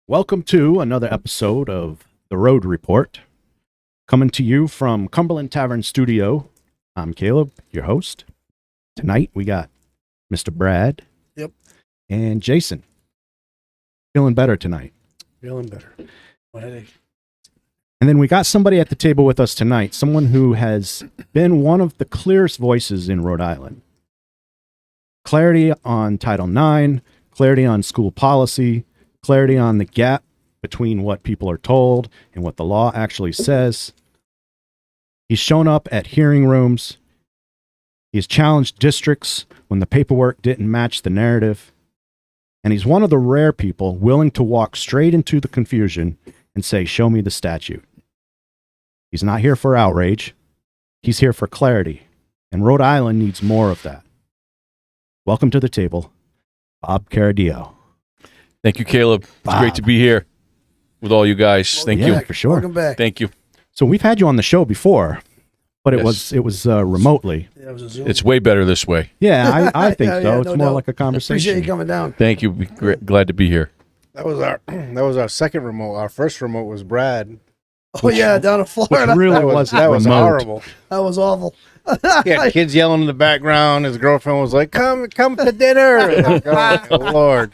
Welcome to another episode of the Rhode Report. Coming to you from Cumberland Tavern Studio. I'm Caleb, your host. Tonight we got Mr. Brad. Yep. And Jason. Feeling better tonight. Feeling better. No headache. And then we got somebody at the table with us tonight, someone who has been one of the clearest voices in Rhode Island. Clarity on Title IX, clarity on school policy, clarity on the gap between what people are told and what the law actually says. He's shown up at hearing rooms. He's challenged districts when the paperwork didn't match the narrative. And he's one of the rare people willing to walk straight into the confusion and say, "Show me the statute." He's not here for outrage. He's here for clarity. And Rhode Island needs more of that. Welcome to the table, Bob Chiaradio. Thank you, Caleb. It's Bob. great to be here with all you guys. Thank Yeah, you. for sure. Welcome back. Thank you. So we've had you on the show before, but it Yes. was remotely. Yeah, it was a Zoom. It's way better this way. Yeah, I think Yeah, so. yeah, It's no more doubt. like a conversation. Appreciate you coming down. Thank you. Glad to be here. That was our second remote. Our first remote was Brad. Oh yeah, down in Which Florida. really That was was remote. horrible. That was awful. He had kids yelling in the background. His girlfriend was like, "Come to dinner!" Like, oh Lord!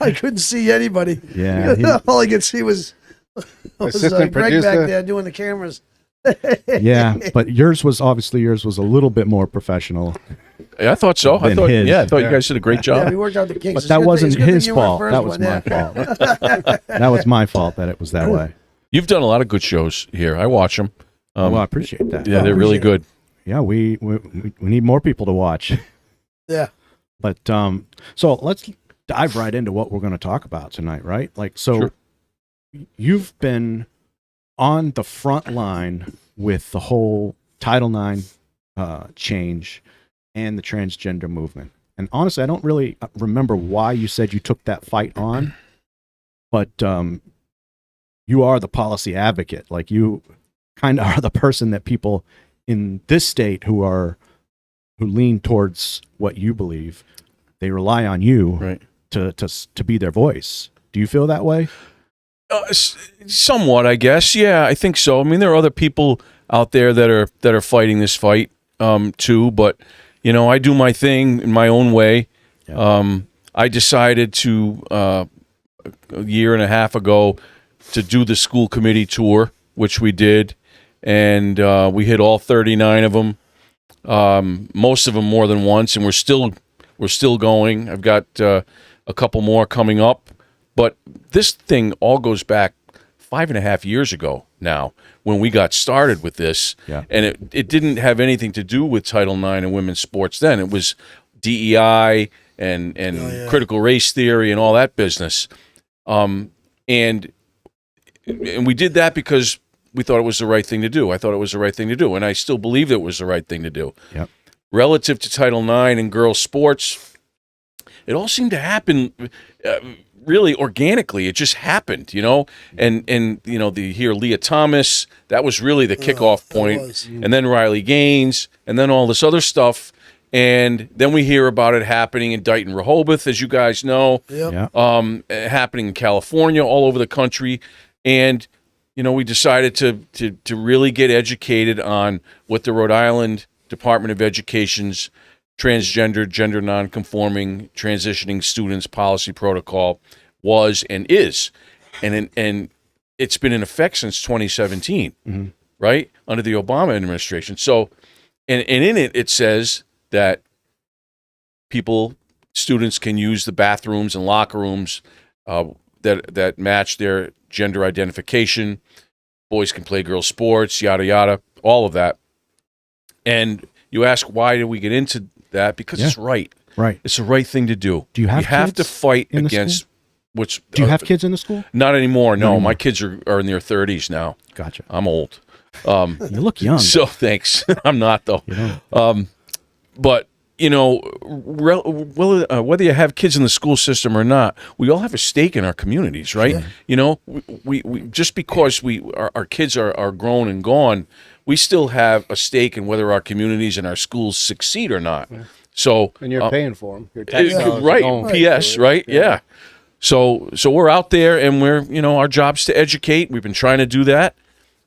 I couldn't see anybody. Yeah, All I could see was Assistant Greg producer. back there doing the cameras. yeah, but yours was a little bit more professional. Yeah, I thought so. I Than thought. his. Yeah, I thought Yeah. you guys did a great Yeah, job. we worked out the kinks. But It's that good thing- wasn't it's good thing his you weren't fault. first That was one, my yeah. fault. That was my fault that it was that way. You've done a lot of good shows here. I watch them. Well, I appreciate that. Yeah, they're really appreciate good. Yeah, we need more people to watch. Yeah. But so let's dive right into what we're going to talk about tonight, right? Like, so Sure. you've been on the front line with the whole Title IX change and the transgender movement. And honestly, I don't really remember why you said you took that fight on, but you are the policy advocate. Like, you kind of are the person that people in this state who lean towards what you believe, they rely on you Right. to be their voice. Do you feel that way? Somewhat, I guess. Yeah, I think so. I mean, there are other people out there that are fighting this fight too. But I do my thing in my own way. Yeah. I decided to a year and a half ago to do the school committee tour, which we did, and we hit all 39 of them. Most of them more than once, and we're still going. I've got a couple more coming up. But this thing all goes back 5.5 years ago now when we got started with this. Yeah. And it didn't have anything to do with Title IX and women's sports then. It was DEI and critical race theory and all that business. And we did that because we thought it was the right thing to do. I thought it was the right thing to do. And I still believe it was the right thing to do. Yep. Relative to Title IX and girls' sports, it all seemed to happen really organically. It just happened, and you hear Leah Thomas, that was really the kickoff point, was. and then Riley Gaines, and then all this other stuff, and then we hear about it happening in Dighton, Rehoboth, as you guys know, Yep. Yeah. happening in California, all over the country, and we decided to really get educated on what the Rhode Island Department of Education's transgender, gender nonconforming, transitioning students policy protocol was and is, and it's been in effect since 2017, Mhm. right, under the Obama administration. So, and in it says that students can use the bathrooms and locker rooms that match their gender identification. Boys can play girls' sports, yada yada, all of that. And you ask, why did we get into that? Because it's right. Right. It's the right thing to do. Do you have to kids fight in the against which. Do you have kids in the school? Not anymore. No, Not anymore. my kids are in their 30s now. Gotcha. I'm old. You look young. So thanks. I'm not though. You know? But whether you have kids in the school system or not, we all have a stake in our communities, right? Sure. We just because our kids are grown and gone, we still have a stake in whether our communities and our schools succeed or not. So And you're paying for them. Your tax dollars are right? going PS, to it. right? Yeah. So we're out there, and our job's to educate. We've been trying to do that,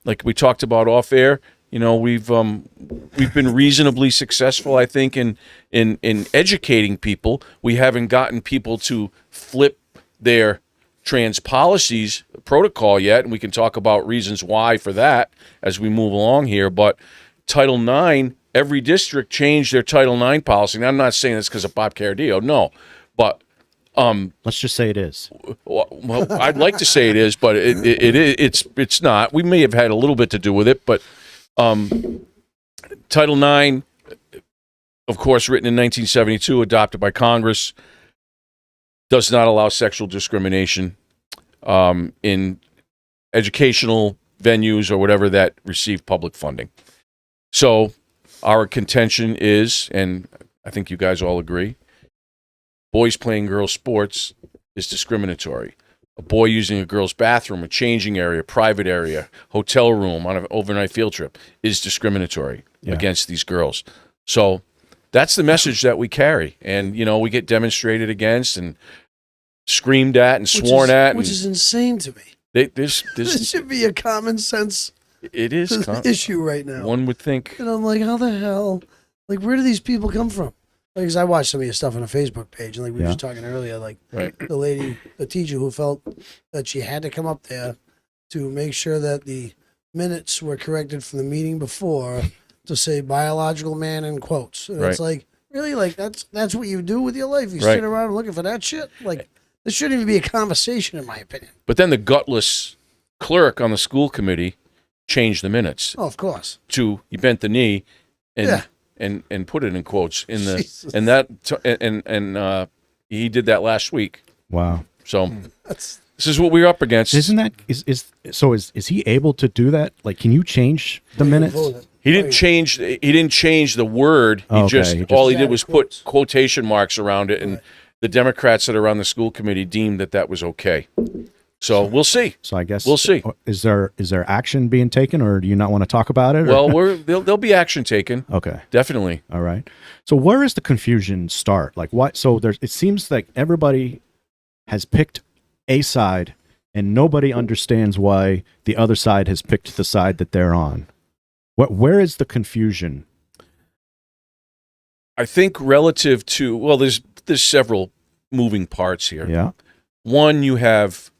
like we talked about off air. We've been reasonably successful, I think, in educating people. We haven't gotten people to flip their trans policies protocol yet, and we can talk about reasons why for that as we move along here. But Title IX, every district changed their Title IX policy. Now, I'm not saying this because of Bob Chiaradio, no, but let's just say it is. well, I'd like to say it is, but it's not. We may have had a little bit to do with it, but Title IX, of course, written in 1972, adopted by Congress, does not allow sexual discrimination in educational venues or whatever that receive public funding. So our contention is, and I think you guys all agree, boys playing girls' sports is discriminatory. A boy using a girl's bathroom, a changing area, private area, hotel room on an overnight field trip is discriminatory against these girls. So that's the message that we carry. And, we get demonstrated against and screamed at and sworn at. Which is insane to me. This should be a common sense it is issue right now. One would think. And I'm like, how the hell? Like, where do these people come from? Because I watched some of your stuff on a Facebook page, and like we were just talking earlier, like the teacher who felt that she had to come up there to make sure that the minutes were corrected from the meeting before to say biological man in quotes. And it's like, really? Like, that's what you do with your life? You sit around looking for that shit? Like, this shouldn't even be a conversation, in my opinion. But then the gutless clerk on the school committee changed the minutes. Oh, of course. To, you bent the knee and and put it in quotes in the Jesus. And that he did that last week. Wow. So this is what we're up against. Isn't that is he able to do that? Like, can you change the minutes? He didn't change the word. All he did was put quotation marks around it, and the Democrats that are on the school committee deemed that was okay. So we'll see. So I guess we'll see. Is there action being taken, or do you not want to talk about it? Well, there'll be action taken. Okay, definitely. All right. So where is the confusion start? Like, what? So it seems like everybody has picked a side, and nobody understands why the other side has picked the side that they're on. Where is the confusion? I think relative to there's several moving parts here. Yeah. One, you have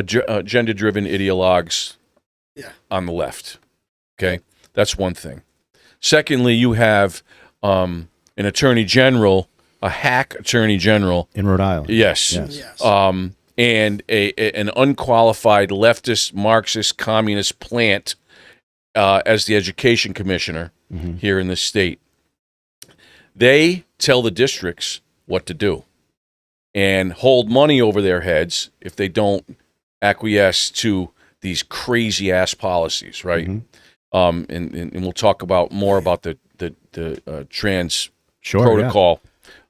gender-driven ideologues on the left. Okay, that's one thing. Secondly, you have an attorney general, a hack attorney general in Rhode Island. Yes. And an unqualified leftist, Marxist, communist plant as the education commissioner here in this state. They tell the districts what to do and hold money over their heads if they don't acquiesce to these crazy ass policies, right? And we'll talk about more about the trans protocol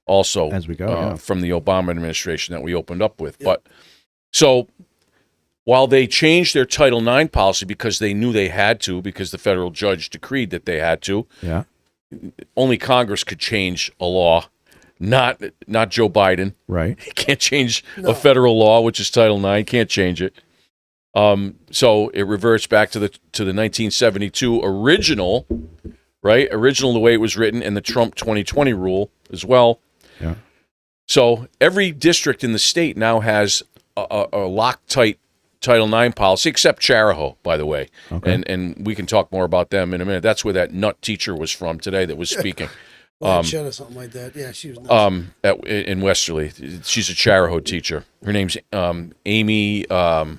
also as we go from the Obama administration that we opened up with. But so while they changed their Title IX policy because they knew they had to, because the federal judge decreed that they had to, only Congress could change a law. Not Joe Biden. Right. He can't change a federal law, which is Title IX. Can't change it. So it reverts back to the 1972 original, right? Original the way it was written, and the Trump 2020 rule as well. Yeah. So every district in the state now has a Loctite Title IX policy, except Charahoe, by the way. Okay. And we can talk more about them in a minute. That's where that nut teacher was from today that was speaking. Or something like that. Yeah, she was nuts. In Westerly. She's a Charahoe teacher. Her name's Amy. I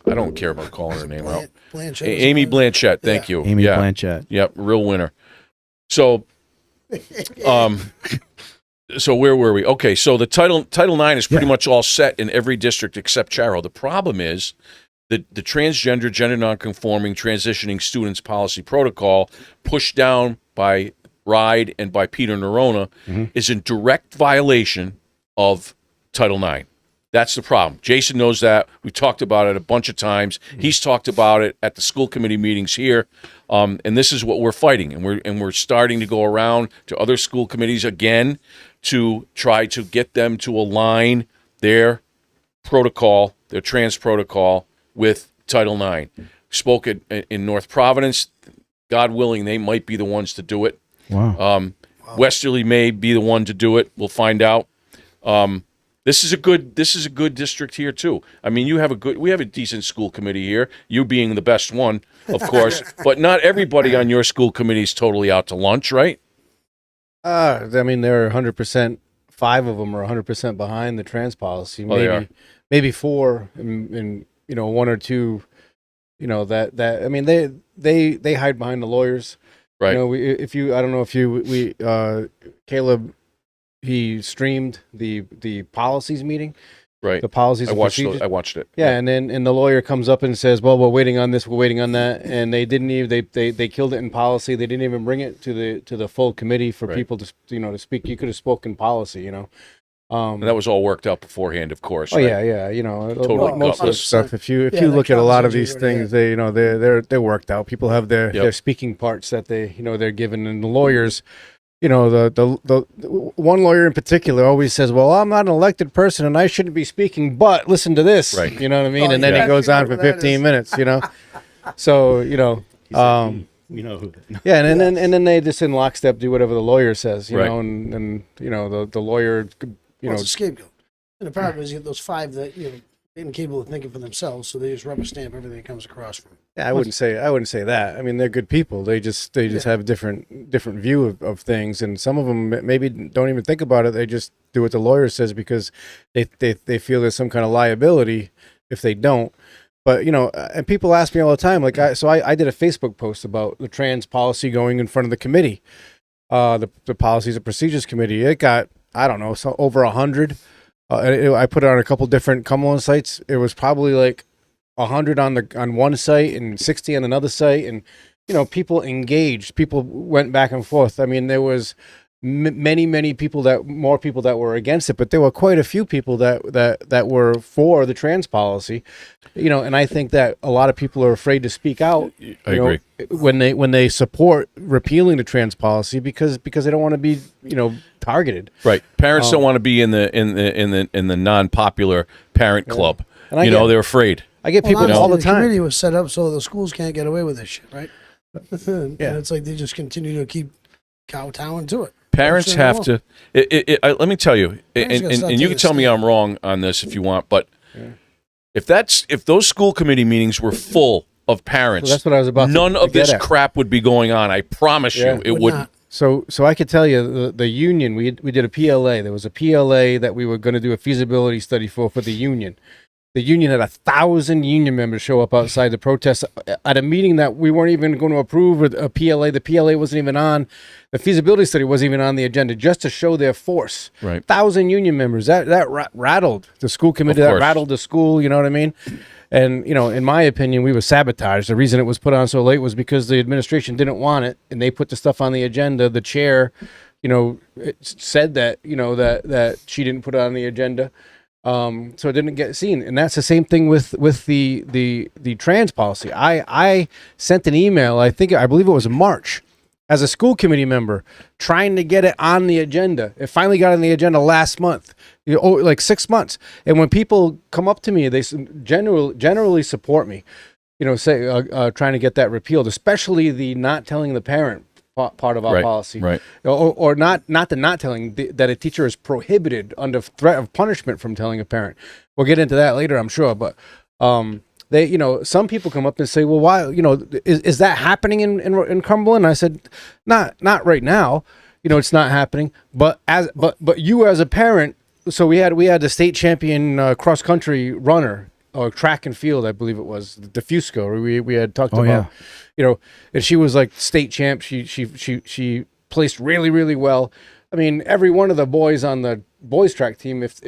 don't care about calling her name out. Amy Blanchett. Thank you. Amy Blanchett. Yep, real winner. So, so where were we? Okay, so the Title IX is pretty much all set in every district except Charahoe. The problem is the transgender, gender nonconforming, transitioning students policy protocol pushed down by Ride and by Peter Nerona is in direct violation of Title IX. That's the problem. Jason knows that. We talked about it a bunch of times. He's talked about it at the school committee meetings here, and this is what we're fighting. And we're starting to go around to other school committees again to try to get them to align their protocol, their trans protocol with Title IX. Spoke in North Providence. God willing, they might be the ones to do it. Wow. Westerly may be the one to do it. We'll find out. This is a good district here too. I mean, we have a decent school committee here. You being the best one, of course, but not everybody on your school committee is totally out to lunch, right? I mean, they're 100%. 5 of them are 100% behind the trans policy. Maybe 4, and 1 or 2. That I mean, they hide behind the lawyers. Right. I don't know if you Caleb, he streamed the policies meeting. Right. The policies. I watched it. Yeah, and then the lawyer comes up and says, "Well, we're waiting on this, we're waiting on that," and they didn't even they killed it in policy. They didn't even bring it to the full committee for people to to speak. You could have spoken policy, And that was all worked out beforehand, of course. Oh right? yeah. Totally Most of the gutless. stuff. If you look at a lot of these things, they're worked out. People have their speaking parts that they're given, and the lawyers. The one lawyer in particular always says, "Well, I'm not an elected person and I shouldn't be speaking, but listen to this." Right. You know what I mean? Oh, and then yeah. he goes on for 15 minutes. So We know who. yeah, and then they just in lockstep do whatever the lawyer says. Right. And the lawyer. It's a scapegoat. And the problem is you have those 5 that incapable of thinking for themselves, so they just rubber stamp everything that comes across from. Yeah, I wouldn't say that. I mean, they're good people. They just have a different view of things, and some of them maybe don't even think about it. They just do what the lawyer says because they feel there's some kind of liability if they don't. But and people ask me all the time, like I did a Facebook post about the trans policy going in front of the committee, the Policies and Procedures Committee. It got over 100. I put it on a couple different Cumberland sites. It was probably like 100 on one site and 60 on another site, and people engaged. People went back and forth. I mean, there was many people more people that were against it, but there were quite a few people that were for the trans policy. And I think that a lot of people are afraid to speak out. I agree. When they support repealing the trans policy because they don't want to be targeted. Right. Parents don't want to be in the non-popular parent club. And they're afraid. I get people all the The time. committee was set up so the schools can't get away with this shit, right? And Yeah. it's like they just continue to keep kowtowing to it. Parents Sure have they to. Let me tell you, Parents gotta start and you taking can tell me a I'm wrong on this if you want, but if those school committee meetings were full of parents, So that's what I was about to none of get this at. crap would be going on. I promise Yeah. you, it Would wouldn't. not. So I could tell you the union, we did a PLA. There was a PLA that we were going to do a feasibility study for the union. The union had 1,000 union members show up outside the protest at a meeting that we weren't even going to approve a PLA. The PLA wasn't even on. The feasibility study wasn't even on the agenda just to show their force. Right. 1,000 union members. That rattled the school committee. Of That course. rattled the school. You know what I mean? And, in my opinion, we were sabotaged. The reason it was put on so late was because the administration didn't want it, and they put the stuff on the agenda. The chair, it said that, that she didn't put it on the agenda. So it didn't get seen. And that's the same thing with the trans policy. I sent an email, I believe it was in March, as a school committee member, trying to get it on the agenda. It finally got on the agenda last month, like 6 months. And when people come up to me, they generally support me, trying to get that repealed, especially the not telling the parent part of our policy, Right. or not the not telling that a teacher is prohibited under threat of punishment from telling a parent. We'll get into that later, I'm sure, but they, some people come up and say, well, why, is that happening in Cumberland? I said, not right now, it's not happening, but you as a parent. So we had the state champion cross country runner, or track and field, I believe it was, the Fusco. We had talked about, and she was like state champ. She placed really, really well. I mean, every one of the boys on the boys track team, if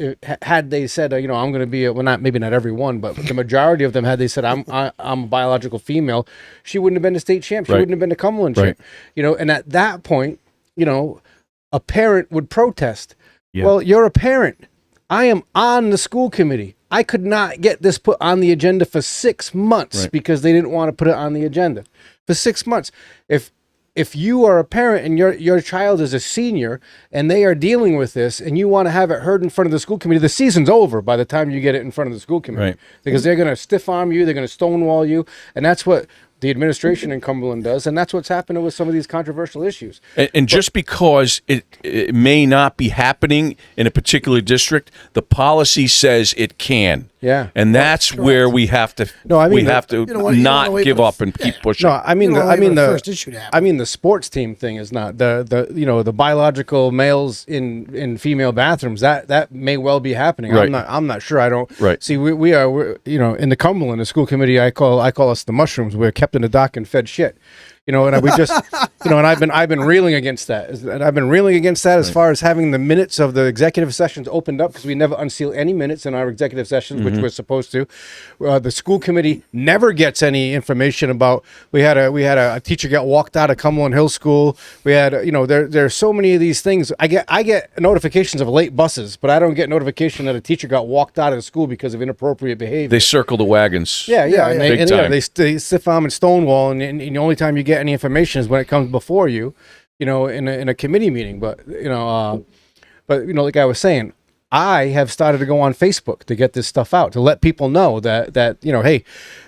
had they said, I'm going to be maybe not every one, but the majority of them had they said, I'm a biological female, she wouldn't have been a state champ. She wouldn't have been a Cumberland champ. And at that point, a parent would protest. Yeah. Well, you're a parent. I am on the school committee. I could not get this put on the agenda for 6 months because they didn't want to put it on the agenda for 6 months. If if you are a parent and your child is a senior and they are dealing with this and you want to have it heard in front of the school committee, the season's over by the time you get it in front of the school committee. Right. Because they're going to stiff arm you, they're going to stonewall you, and that's what the administration in Cumberland does, and that's what's happening with some of these controversial issues. And just because it may not be happening in a particular district, the policy says it can. Yeah. And that's where we have to have to You don't wanna not wait give for the- up and keep pushing. No, I mean, You don't I mean want the the first issue to happen. I mean the sports team thing is not the biological males in female bathrooms that may well be happening. Right. I'm not sure. I don't Right. see. We're in the Cumberland, the school committee. I call us the mushrooms. We're kept in the dock and fed shit. And we just, and I've been reeling against that. And I've been reeling against that as far as having the minutes of the executive sessions opened up, because we never unseal any minutes in our executive sessions, which we're supposed to. The school committee never gets any information about. We had a teacher got walked out of Cumberland Hill School. We had, there's so many of these things. I get notifications of late buses, but I don't get notification that a teacher got walked out of the school because of inappropriate behavior. They circle the wagons. Yeah, and Big time. they stiff arm and stonewall, and the only time you get any information is when it comes before you, in a committee meeting. But like I was saying, I have started to go on Facebook to get this stuff out, to let people know that hey,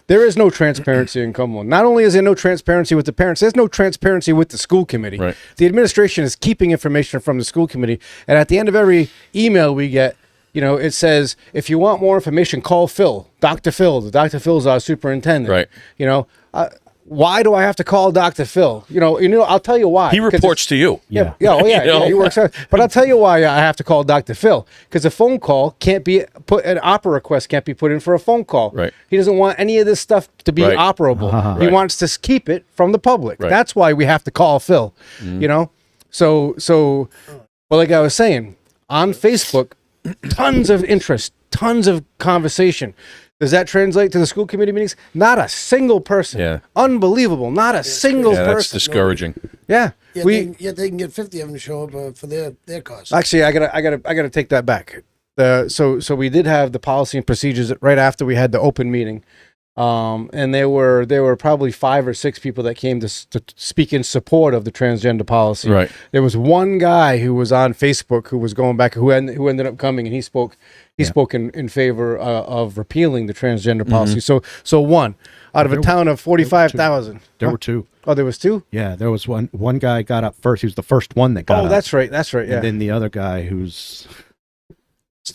there is no transparency in Cumberland. Not only is there no transparency with the parents, there's no transparency with the school committee. Right. The administration is keeping information from the school committee, and at the end of every email we get, it says, if you want more information, call Phil, Dr. Phil. Dr. Phil's our superintendent. Right. Why do I have to call Dr. Phil? I'll tell you why. He reports to you. Yeah. He works hard. But I'll tell you why I have to call Dr. Phil. Because a phone call can't be put, an opera request can't be put in for a phone call. Right. He doesn't want any of this stuff to be Right. operable. He Right. wants to keep it from the public. Right. That's why we have to call Phil. So, well, like I was saying, on Facebook, tons of interest, tons of conversation. Does that translate to the school committee meetings? Not a single person. Yeah. Unbelievable. Not a single Yeah, that's person. discouraging. Yeah. Yet they can get 50 of them to show up for their cause. Actually, I gotta take that back. So we did have the policy and procedures right after we had the open meeting, and there were probably 5 or 6 people that came to speak in support of the transgender policy. Right. There was one guy who was on Facebook who was going back, who ended up coming, and he spoke in favor of repealing the transgender policy. So one out of a town of 45,000. There were 2. Oh, there was 2? Yeah, there was one guy got up first. He was the first one that got up. Oh, that's right. Yeah. And then the other guy who's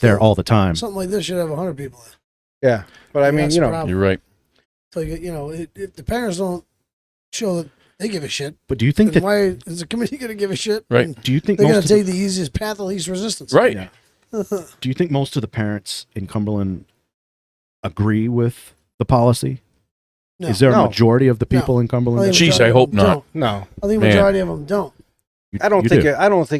there all the time. Something like this should have 100 people in. Yeah. But I mean, That's the problem. You're right. So, if the parents don't show that they give a shit, But do you think then that? why is the committee going to give a shit? Right. And Do you think they're going most to of take the easiest path of least resistance. Right. Yeah. Do you think most of the parents in Cumberland agree with the policy? No. Is there a No. majority of the people in Cumberland? think that- Jeez, majority I of hope them not. don't. No. I think Man. majority of them don't. I don't You think do.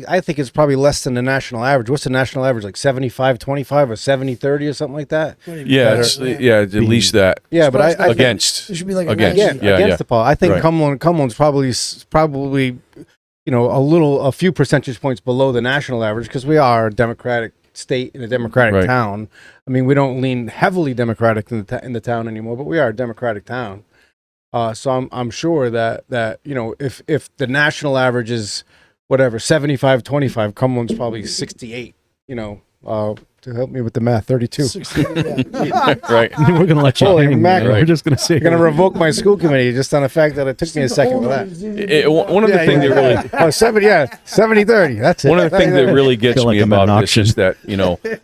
I think it's probably less than the national average. What's the national average? Like 75-25 or 70-30 or something like that? Yeah, at least that. Yeah, but I think Against. It should be like Against. a against, Yeah, against yeah. the poll. I think Right. Cumberland's probably a few percentage points below the national average, because we are a democratic state in a democratic Right. town. I mean, we don't lean heavily democratic in the town anymore, but we are a democratic town. So I'm sure that if the national average is whatever 75-25, Cumberland's probably 68. To help me with the math, 32. 60, yeah. Right. We're gonna let you Holy hang. mackerel. Man. We're just gonna say You're gonna revoke my school committee just on the fact that it took me a second for that. One of the things that really 70-30. That's it. One of the things that really gets Feel like me I'm at an about this auction. is that,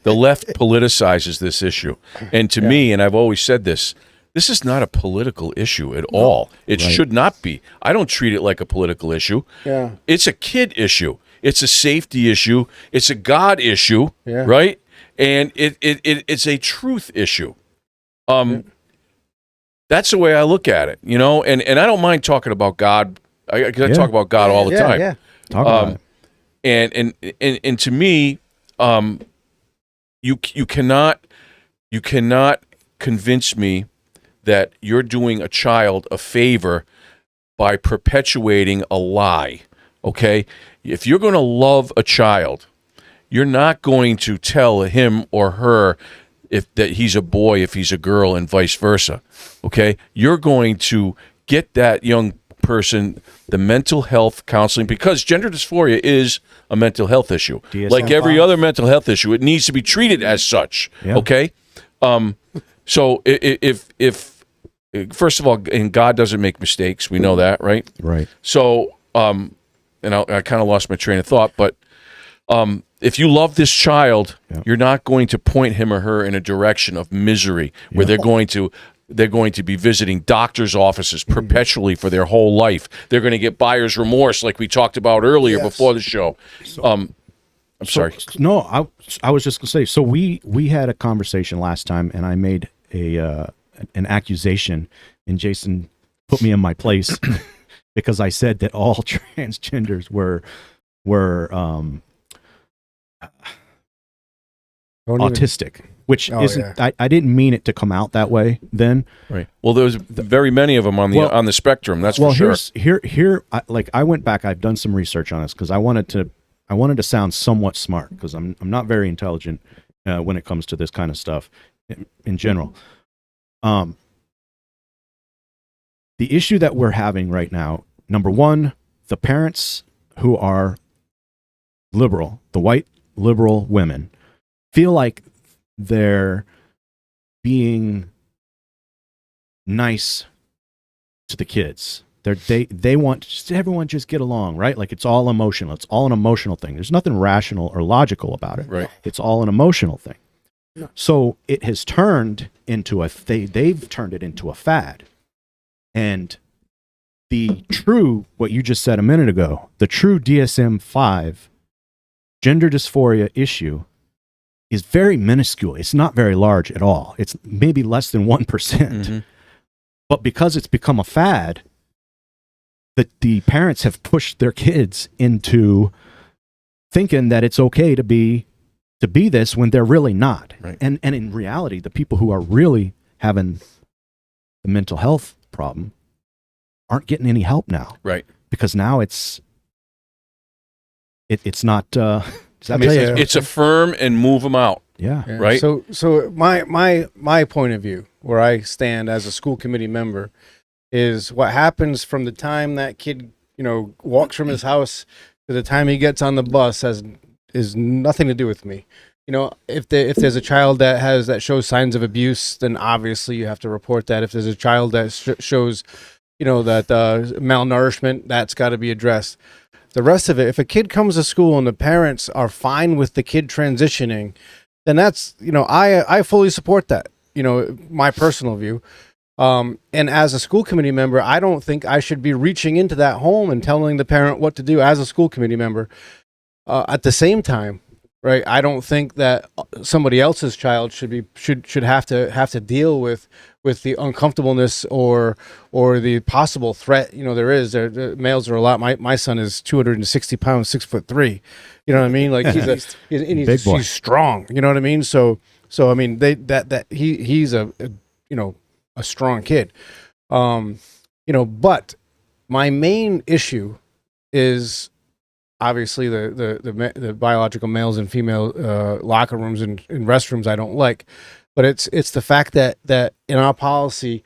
the left politicizes this issue. And to me, and I've always said this is not a political issue at all. It should not be. I don't treat it like a political issue. Yeah. It's a kid issue. It's a safety issue. It's a God issue, Yeah. right? And it's a truth issue. That's the way I look at it, and I don't mind talking about God. I talk about God all the time. Yeah. Talk about it. And to me, you cannot convince me that you're doing a child a favor by perpetuating a lie. Okay, if you're going to love a child, you're not going to tell him or her that he's a boy if he's a girl, and vice versa. Okay, you're going to get that young person the mental health counseling, because gender dysphoria is a mental health issue. DSM-5. Like every other mental health issue, it needs to be treated as such. Yeah. Okay? So if first of all, and God doesn't make mistakes, we know that, right? Right. So, and I kind of lost my train of thought, but if you love this child, you're not going to point him or her in a direction of misery where they're going to be visiting doctors' offices perpetually for their whole life. They're going to get buyer's remorse, like we talked about earlier before the show. I'm sorry. No, I was just gonna say. So we had a conversation last time, and I made an accusation, and Jason put me in my place because I said that all transgenders were autistic, which isn't. Yeah. I didn't mean it to come out that way then. Right. Well, there's very many of them on the spectrum. That's for sure. Here, I went back. I've done some research on this because I wanted to sound somewhat smart, because I'm not very intelligent when it comes to this kind of stuff in general. The issue that we're having right now, number one, the parents who are liberal, the white liberal women, feel like they're being nice to the kids. They want everyone just get along, right? Like it's all emotional. It's all an emotional thing. There's nothing rational or logical about it. Right. It's all an emotional thing. No. So it has turned into they've turned it into a fad. And what you just said a minute ago, the true DSM-5 gender dysphoria issue is very minuscule. It's not very large at all. It's maybe less than 1%. Mm-hmm. But because it's become a fad, the parents have pushed their kids into thinking that it's okay to be this when they're really not. Right. And in reality, the people who are really having the mental health problem aren't getting any help now. Right. Because now it's not it's affirm and move them out. Yeah. Right. So my point of view, where I stand as a school committee member, is what happens from the time that kid, walks from his house to the time he gets on the bus is nothing to do with me. If there's a child that shows signs of abuse, then obviously you have to report that. If there's a child that shows, that malnourishment, that's got to be addressed. The rest of it, if a kid comes to school and the parents are fine with the kid transitioning, then that's, I fully support that, my personal view. And as a school committee member, I don't think I should be reaching into that home and telling the parent what to do as a school committee member. At the same time, right, I don't think that somebody else's child should have to deal with the uncomfortableness or the possible threat. The males are a lot. My son is 260 pounds, 6'3". You know what I mean? Like he's strong. You know what I mean? So I mean he's a strong kid. But my main issue is obviously the biological males and female locker rooms and restrooms I don't like, but it's the fact that in our policy,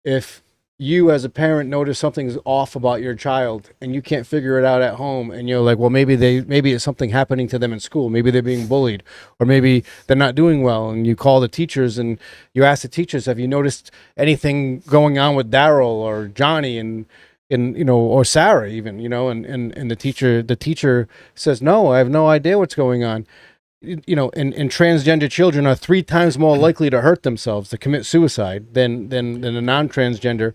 if you as a parent notice something's off about your child and you can't figure it out at home, and you're like, well, maybe it's something happening to them in school, maybe they're being bullied, or maybe they're not doing well, and you call the teachers and you ask the teachers, have you noticed anything going on with Daryl or Johnny and or Sarah even, and the teacher says, no, I have no idea what's going on. And transgender children are 3 times more likely to hurt themselves, to commit suicide than a non-transgender.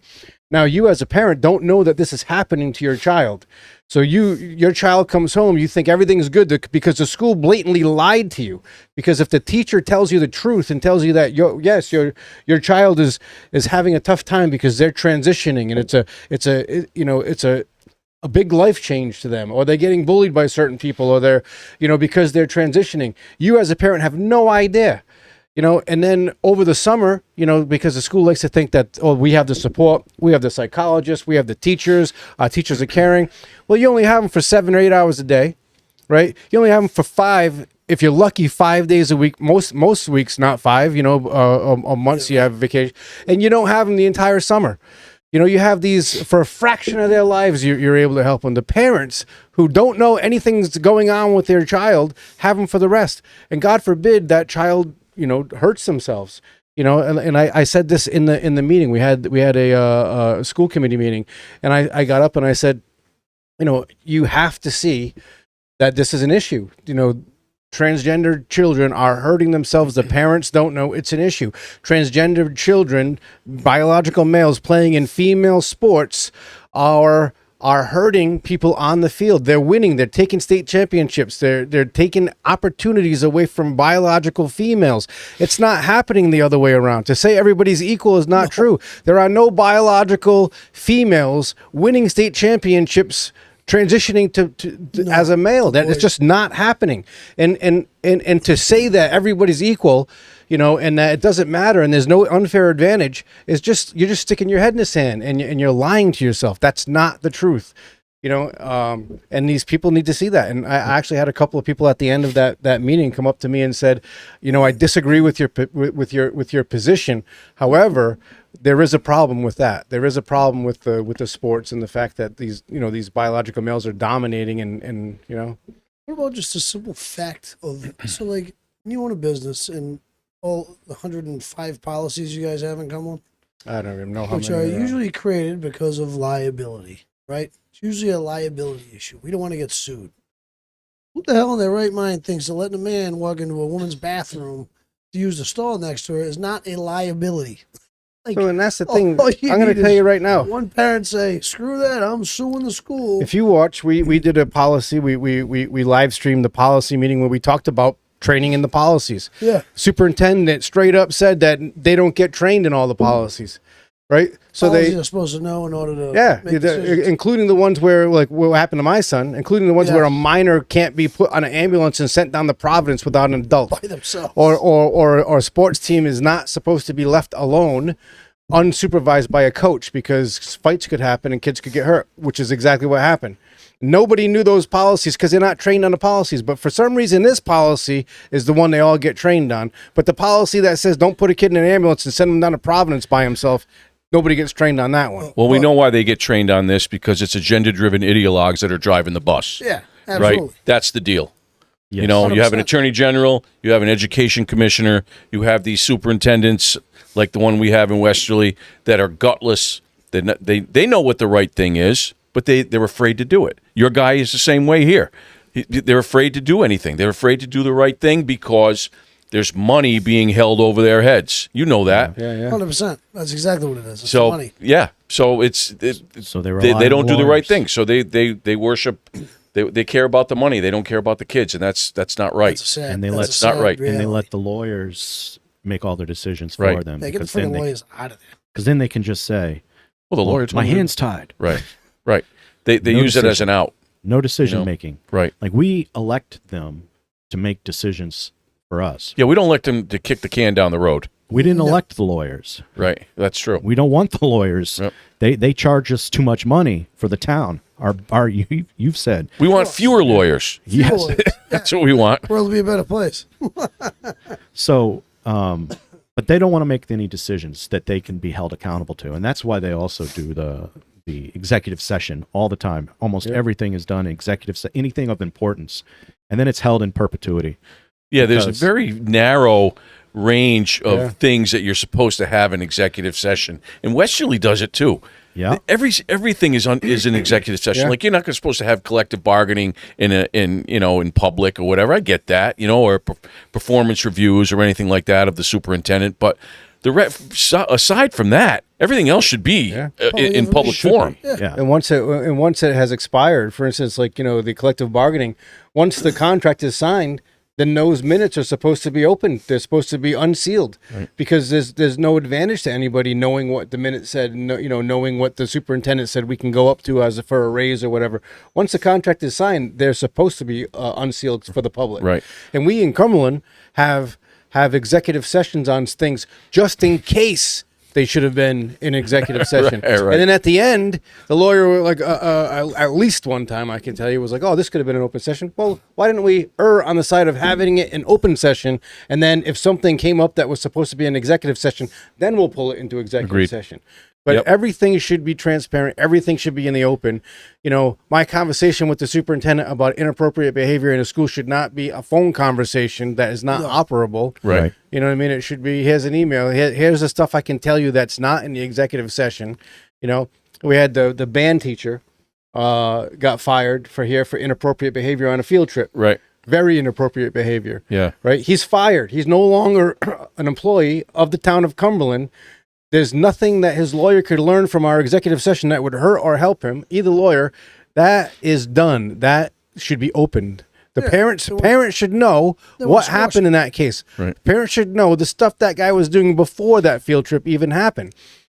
Now, you as a parent don't know that this is happening to your child. So your child comes home, you think everything's good because the school blatantly lied to you. Because if the teacher tells you the truth and tells you that your child is having a tough time because they're transitioning and it's a big life change to them, or they're getting bullied by certain people, or they're because they're transitioning, you as a parent have no idea. And then over the summer, because the school likes to think that, we have the support, we have the psychologists, we have the teachers, our teachers are caring. Well, you only have them for 7 or 8 hours a day, right? You only have them for 5, if you're lucky, 5 days a week. Most weeks, not 5, or months you have vacation, and you don't have them the entire summer. You know, you have these for a fraction of their lives. You're able to help them. The parents who don't know anything's going on with their child have them for the rest. And God forbid that child, you know, hurts themselves. You know, and I said this in the meeting. We had a school committee meeting, and I got up and I said, you know, you have to see that this is an issue. You know, transgender children are hurting themselves. The parents don't know it's an issue. Transgender children, biological males playing in female sports are hurting people on the field. They're winning. They're taking state championships. They're taking opportunities away from biological females. It's not happening the other way around. To say everybody's equal is not true. There are no biological females winning state championships transitioning to as a male. That it's just not happening. And to say that everybody's equal, you know, and that it doesn't matter and there's no unfair advantage is just, you're just sticking your head in the sand and you're lying to yourself. That's not the truth. You know, and these people need to see that. And I actually had a couple of people at the end of that meeting come up to me and said, you know, I disagree with your position. However, there is a problem with that. There is a problem with the sports and the fact that these biological males are dominating and you know. What about just a simple fact of, so like, you own a business and all the 105 policies you guys have in Cumberland? I don't even know how which many are usually created because of liability, right? It's usually a liability issue. We don't want to get sued. Who the hell in their right mind thinks that letting a man walk into a woman's bathroom to use the stall next to her is not a liability? Like, so, and that's the thing. all you I'm going need to tell is you right now. One parent say, "Screw that! I'm suing the school." If you watch, we did a policy. We live streamed the policy meeting where we talked about training in the policies. Yeah. Superintendent straight up said that they don't get trained in all the policies, right? So Policies are supposed to know in order to make yeah, decisions. including the ones where, like what happened to my son, including the ones where a minor can't be put on an ambulance and sent down to Providence without an adult, by themselves. or a sports team is not supposed to be left alone, unsupervised by a coach, because fights could happen and kids could get hurt, which is exactly what happened. Nobody knew those policies because they're not trained on the policies. But for some reason, this policy is the one they all get trained on. But the policy that says don't put a kid in an ambulance and send him down to Providence by himself, nobody gets trained on that one. Well, we know why they get trained on this, because it's agenda-driven ideologues that are driving the bus. Yeah, absolutely. Right? That's the deal. Yes. You know, you have an 100%. attorney general, you have an education commissioner, you have these superintendents like the one we have in Westerly that are gutless. They know what the right thing is, but they're afraid to do it. Your guy is the same way here. They're afraid to do anything. They're afraid to do the right thing because there's money being held over their heads. You know that. Yeah. 100%. That's exactly what it is. It's So money. yeah, so So they they don't do the right lawyers. thing. So they worship. They care about the money. They don't care about the kids, and that's not right. That's a sad, And they that's let- a sad not right. And they reality. let the lawyers make all their decisions for Right. them. Yeah, get the because then freaking they, lawyers out of there. because then they can just say, Well, the well, lawyer. my hands tied. Right. They No use it as decision. an out. No decision You know? making. Right. Like we elect them to make decisions for us. Yeah, we don't let them to kick the can down the road. We didn't No. elect the lawyers. Right. That's true. We don't want the lawyers. Yep. They charge us too much money for the town. You've said We want fewer lawyers. yes. Lawyers. That's what we want. World will be a better place. So, but they don't want to make any decisions that they can be held accountable to, and that's why they also do the executive session all the time. Almost everything is done in executive anything of importance, and then it's held in perpetuity. Yeah, there's a Because- very narrow range of Yeah. things that you're supposed to have in executive session, and Westerly does it too. Yeah. Everything is an executive session. Yeah. Like you're not supposed to have collective bargaining in public or whatever. I get that, or performance reviews or anything like that of the superintendent. But aside from that, everything else should be Yeah. in public Should forum. Yeah. And once it has expired, for instance, like the collective bargaining, once the contract is signed, then those minutes are supposed to be open. They're supposed to be unsealed, because there's no advantage to anybody knowing what the minute said, knowing what the superintendent said we can go up to for a raise or whatever. Once the contract is signed, they're supposed to be unsealed for the public. Right. And we in Cumberland have executive sessions on things just in case they should have been in executive session. Right. And then at the end, the lawyer, at least one time I can tell you, was like, "Oh, this could have been an open session." Well, why didn't we err on the side of having it an open session? And then if something came up that was supposed to be an executive session, then we'll pull it into executive Agreed. session. But Yep. everything should be transparent. Everything should be in the open. You know, my conversation with the superintendent about inappropriate behavior in a school should not be a phone conversation that is not operable. Right. You know what I mean? It should be, here's an email. Here's the stuff I can tell you that's not in the executive session. You know, we had the band teacher got fired for inappropriate behavior on a field trip. Right. Very inappropriate behavior. Yeah. Right. He's fired. He's no longer an employee of the town of Cumberland. There's nothing that his lawyer could learn from our executive session that would hurt or help him. Either lawyer, that is done. That should be opened. The parents should know what happened in that case. Right. Parents should know the stuff that guy was doing before that field trip even happened.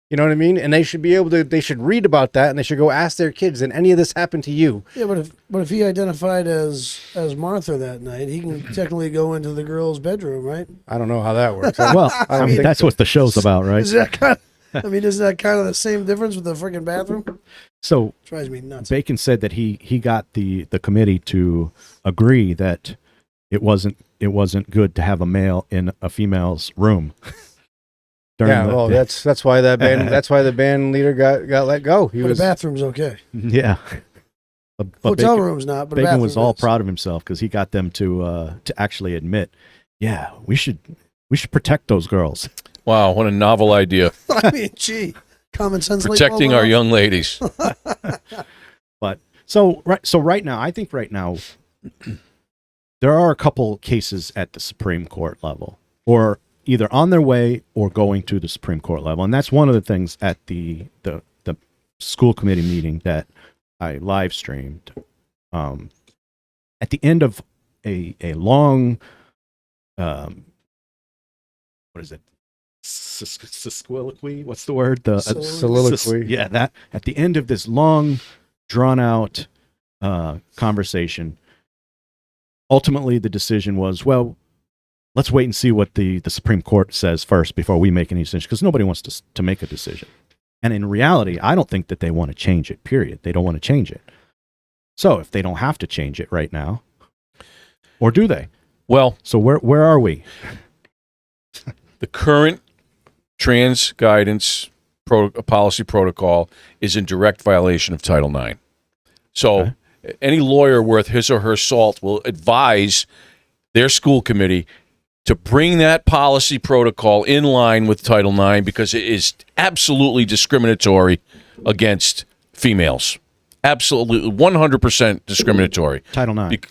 You know what I mean? And they should be able to. They should read about that, and they should go ask their kids. Did any of this happen to you? Yeah, but if he identified as Martha that night, he can technically go into the girl's bedroom, right? I don't know how that works. Well, I mean, that's what the show's about, right? Is that kind of, I mean, isn't that kind of the same difference with the freaking bathroom? So Drives me nuts. Bacon said that he got the committee to agree that it wasn't good to have a male in a female's room. Yeah, well, that's why the band leader got let go. But the bathroom's okay. Yeah. But Hotel Bacon, room's not, but Bacon was bathroom all is. proud of himself because he got them to actually admit, yeah, we should protect those girls. Wow, what a novel idea. I mean, gee, common sense. light bulb Protecting our went young ladies. But so right now, I think right now there are a couple cases at the Supreme Court level, or either on their way or going to the Supreme Court level, and that's one of the things at the school committee meeting that I live streamed. At the end of a long, what is it? Soliloquy? What's the word? The Soliloquy. Yeah, that at the end of this long, drawn out conversation, ultimately the decision was, well, let's wait and see what the Supreme Court says first before we make any decision, because nobody wants to make a decision. And in reality, I don't think that they want to change it, period. They don't want to change it. So if they don't have to change it right now, or do they? Well, So where are we? the current trans guidance policy protocol is in direct violation of Title IX. So any lawyer worth his or her salt will advise their school committee to bring that policy protocol in line with Title IX, because it is absolutely discriminatory against females. Absolutely, 100% discriminatory. Title IX.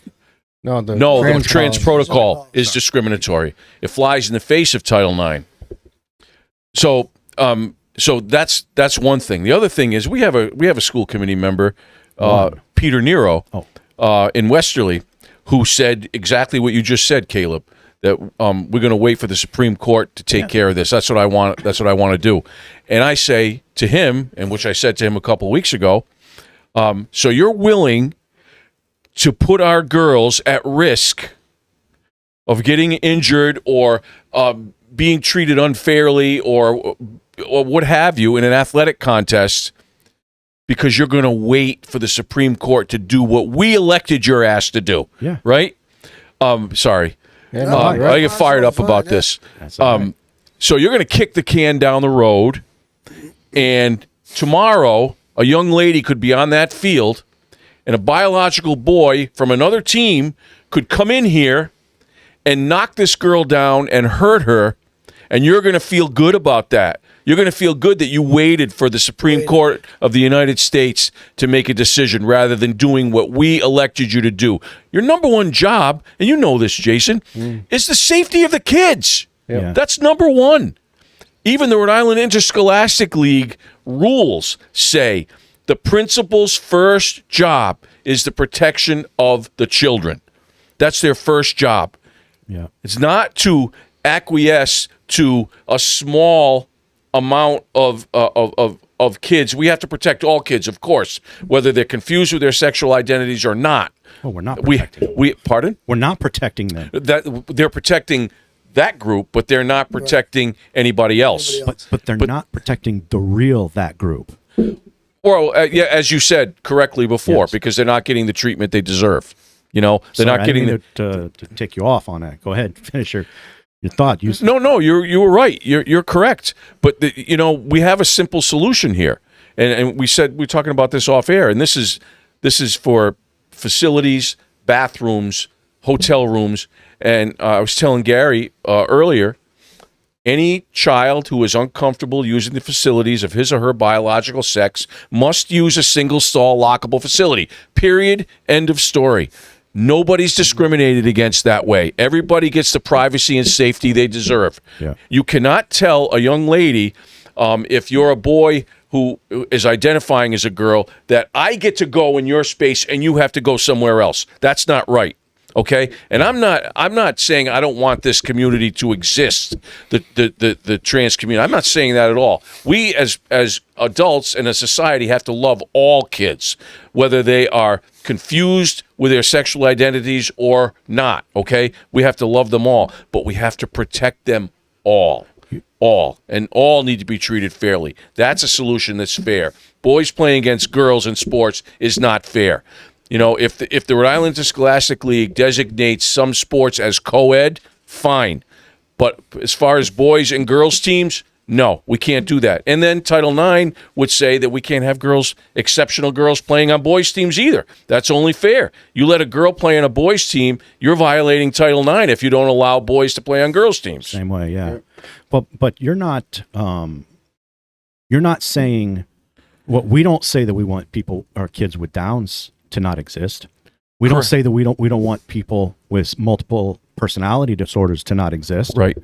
No, the trans protocol is discriminatory. It flies in the face of Title IX. So that's one thing. The other thing is we have a school committee member, Peter Nero, in Westerly, who said exactly what you just said, Caleb. That we're going to wait for the Supreme Court to take care of this. That's what I want. That's what I want to do. And I say to him, and which I said to him a couple of weeks ago, so you're willing to put our girls at risk of getting injured or being treated unfairly or what have you in an athletic contest because you're going to wait for the Supreme Court to do what we elected your ass to do. Yeah. Right? Sorry. Yeah, no, I get fired up about this. That's all right. So you're going to kick the can down the road, and tomorrow a young lady could be on that field, and a biological boy from another team could come in here and knock this girl down and hurt her, and you're going to feel good about that. You're going to feel good that you waited for the Supreme Court of the United States to make a decision rather than doing what we elected you to do. Your number one job, and you know this, Jason, is the safety of the kids. Yeah. That's number one. Even the Rhode Island Interscholastic League rules say the principal's first job is the protection of the children. That's their first job. Yeah. It's not to acquiesce to a small amount of kids. We have to protect all kids, of course, whether they're confused with their sexual identities or not. Oh, we're not protecting them. Pardon? We're not protecting them. That they're protecting that group, but they're not protecting anybody else. But they're not protecting the real that group. Well, yeah, as you said correctly before, Yes. because they're not getting the treatment they deserve. You know, they're Sorry, not getting I didn't mean to take you off on that. Go ahead, finish your Your thought. You No, you were right. You're correct. But we have a simple solution here, and we're talking about this off air, and this is for facilities, bathrooms, hotel rooms, and I was telling Gary earlier. Any child who is uncomfortable using the facilities of his or her biological sex must use a single-stall lockable facility. Period. End of story. Nobody's discriminated against that way. Everybody gets the privacy and safety they deserve. Yeah. You cannot tell a young lady, if you're a boy who is identifying as a girl, that I get to go in your space and you have to go somewhere else. That's not right. Okay, and I'm not saying I don't want this community to exist, the trans community. I'm not saying that at all. We as adults in a society have to love all kids, whether they are confused with their sexual identities or not. Okay, we have to love them all, but we have to protect them all, and all need to be treated fairly. That's a solution that's fair. Boys playing against girls in sports is not fair. If the Rhode Island Interscholastic League designates some sports as co-ed, fine. But as far as boys and girls teams, no, we can't do that. And then Title IX would say that we can't have exceptional girls playing on boys teams either. That's only fair. You let a girl play on a boys team, you're violating Title IX if you don't allow boys to play on girls teams. same way, yeah. But you're not saying. Well, we don't say that we want our kids with Downs to not exist. We don't say that we don't want people with multiple personality disorders to not exist. Right.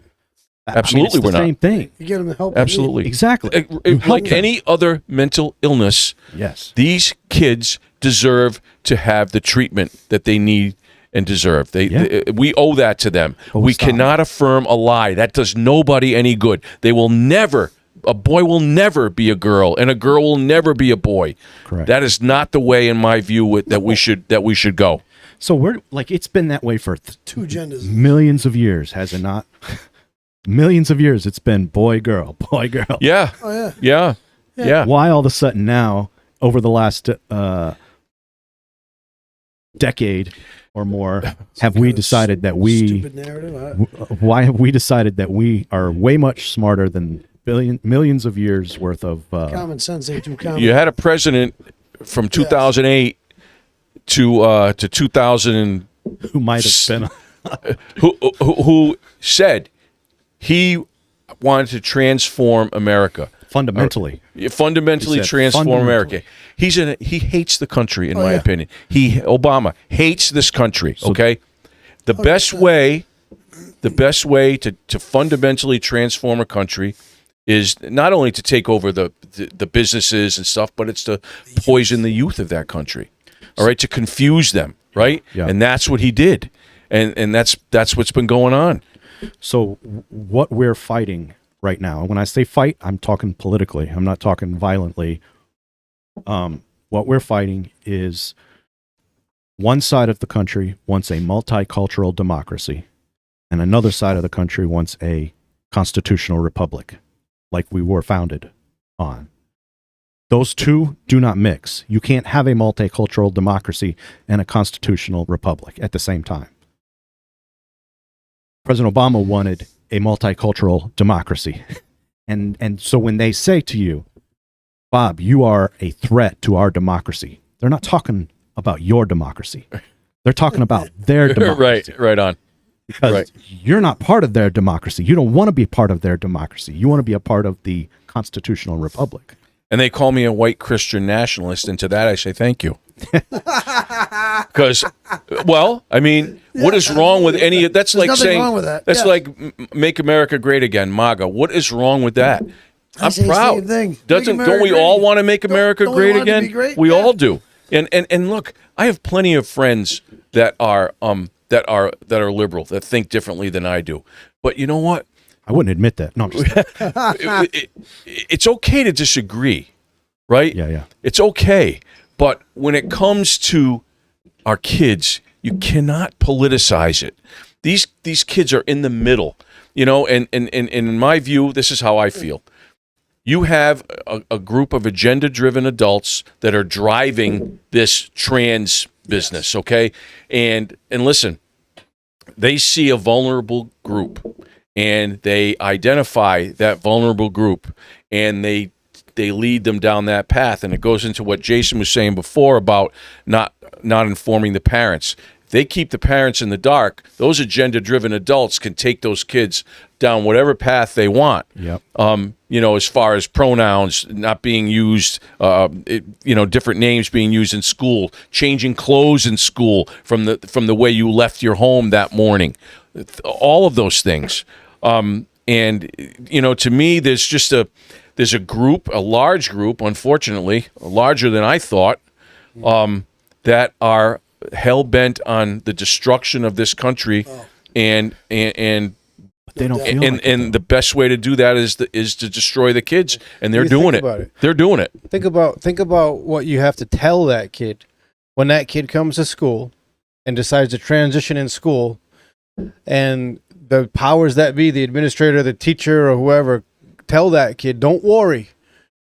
Absolutely, it's the same thing. You get them the help. Absolutely. Exactly. Like any other mental illness, Yes. these kids deserve to have the treatment that they need and deserve. We owe that to them. We cannot affirm a lie. That does nobody any good. A boy will never be a girl, and a girl will never be a boy. Correct. That is not the way, in my view, that we should go. So we're it's been that way for Two genders. millions of years, has it not? Millions of years. It's been boy, girl, boy, girl. Yeah. Oh yeah. Yeah. Why all of a sudden now, over the last decade or more, have we decided that Stupid narrative. why have we decided that we are way much smarter than millions of years worth of Common sense ain't too common. You had a president from 2008 to 2000 who might have been who said he wanted to transform America. fundamentally. Fundamentally He said transform fundamentally. America. He hates the country, in my opinion. Obama hates this country. Okay, the best way to fundamentally transform a country is not only to take over the businesses and stuff, but it's to poison the youth of that country. All right, to confuse them. Right, Yeah. and that's what he did, and that's what's been going on. So what we're fighting right now, and when I say fight, I'm talking politically. I'm not talking violently. What we're fighting is one side of the country wants a multicultural democracy, and another side of the country wants a constitutional republic, like we were founded on. Those two do not mix. You can't have a multicultural democracy and a constitutional republic at the same time. President Obama wanted a multicultural democracy. And so when they say to you, Bob, you are a threat to our democracy, they're not talking about your democracy. They're talking about their democracy. Right on. Because you're not part of their democracy. You don't want to be part of their democracy. You want to be a part of the constitutional republic. And they call me a white Christian nationalist, and to that I say thank you. Because, well, I mean, what is wrong with any of that's? There's like nothing saying wrong with that. that's Yeah. like Make America Great Again, MAGA. What is wrong with that? I I'm say the proud. same thing. Don't Make we America all great. want to make America Don't we great want it to again? be great? We Yeah. all do. And look, I have plenty of friends that are liberal, that think differently than I do. But you know what? I wouldn't admit that. No, I'm just It's okay to disagree, right? Yeah. It's okay. But when it comes to our kids, you cannot politicize it. These kids are in the middle, and in my view, this is how I feel. You have a group of agenda-driven adults that are driving this trans business, okay? And listen, they see a vulnerable group, and they identify that vulnerable group, and they lead them down that path. And it goes into what Jason was saying before about not informing the parents. They keep the parents in the dark. Those agenda-driven adults can take those kids down whatever path they want. Yep. As far as pronouns not being used, different names being used in school, changing clothes in school from the way you left your home that morning, all of those things. To me, there's a group, a large group, unfortunately, larger than I thought, that are hell-bent on the destruction of this country, and they don't feel like and the best way to do that is to destroy the kids, and they're doing it. They're doing it. Think about what you have to tell that kid when that kid comes to school and decides to transition in school, and the powers that be, the administrator, the teacher, or whoever, tell that kid, don't worry,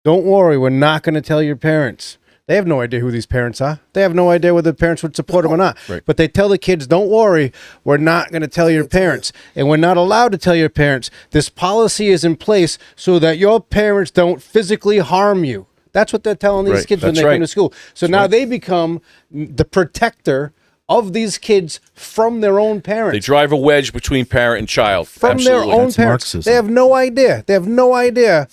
we're not going to tell your parents. They have no idea who these parents are. They have no idea whether the parents would support them or not. Right. But they tell the kids, don't worry, we're not going to tell your parents. And we're not allowed to tell your parents. This policy is in place so that your parents don't physically harm you. That's what they're telling these kids when they come to school. So now they become the protector of these kids from their own parents. They drive a wedge between parent and child. From Absolutely. their own That's parents. Marxism. They have no idea. They have no idea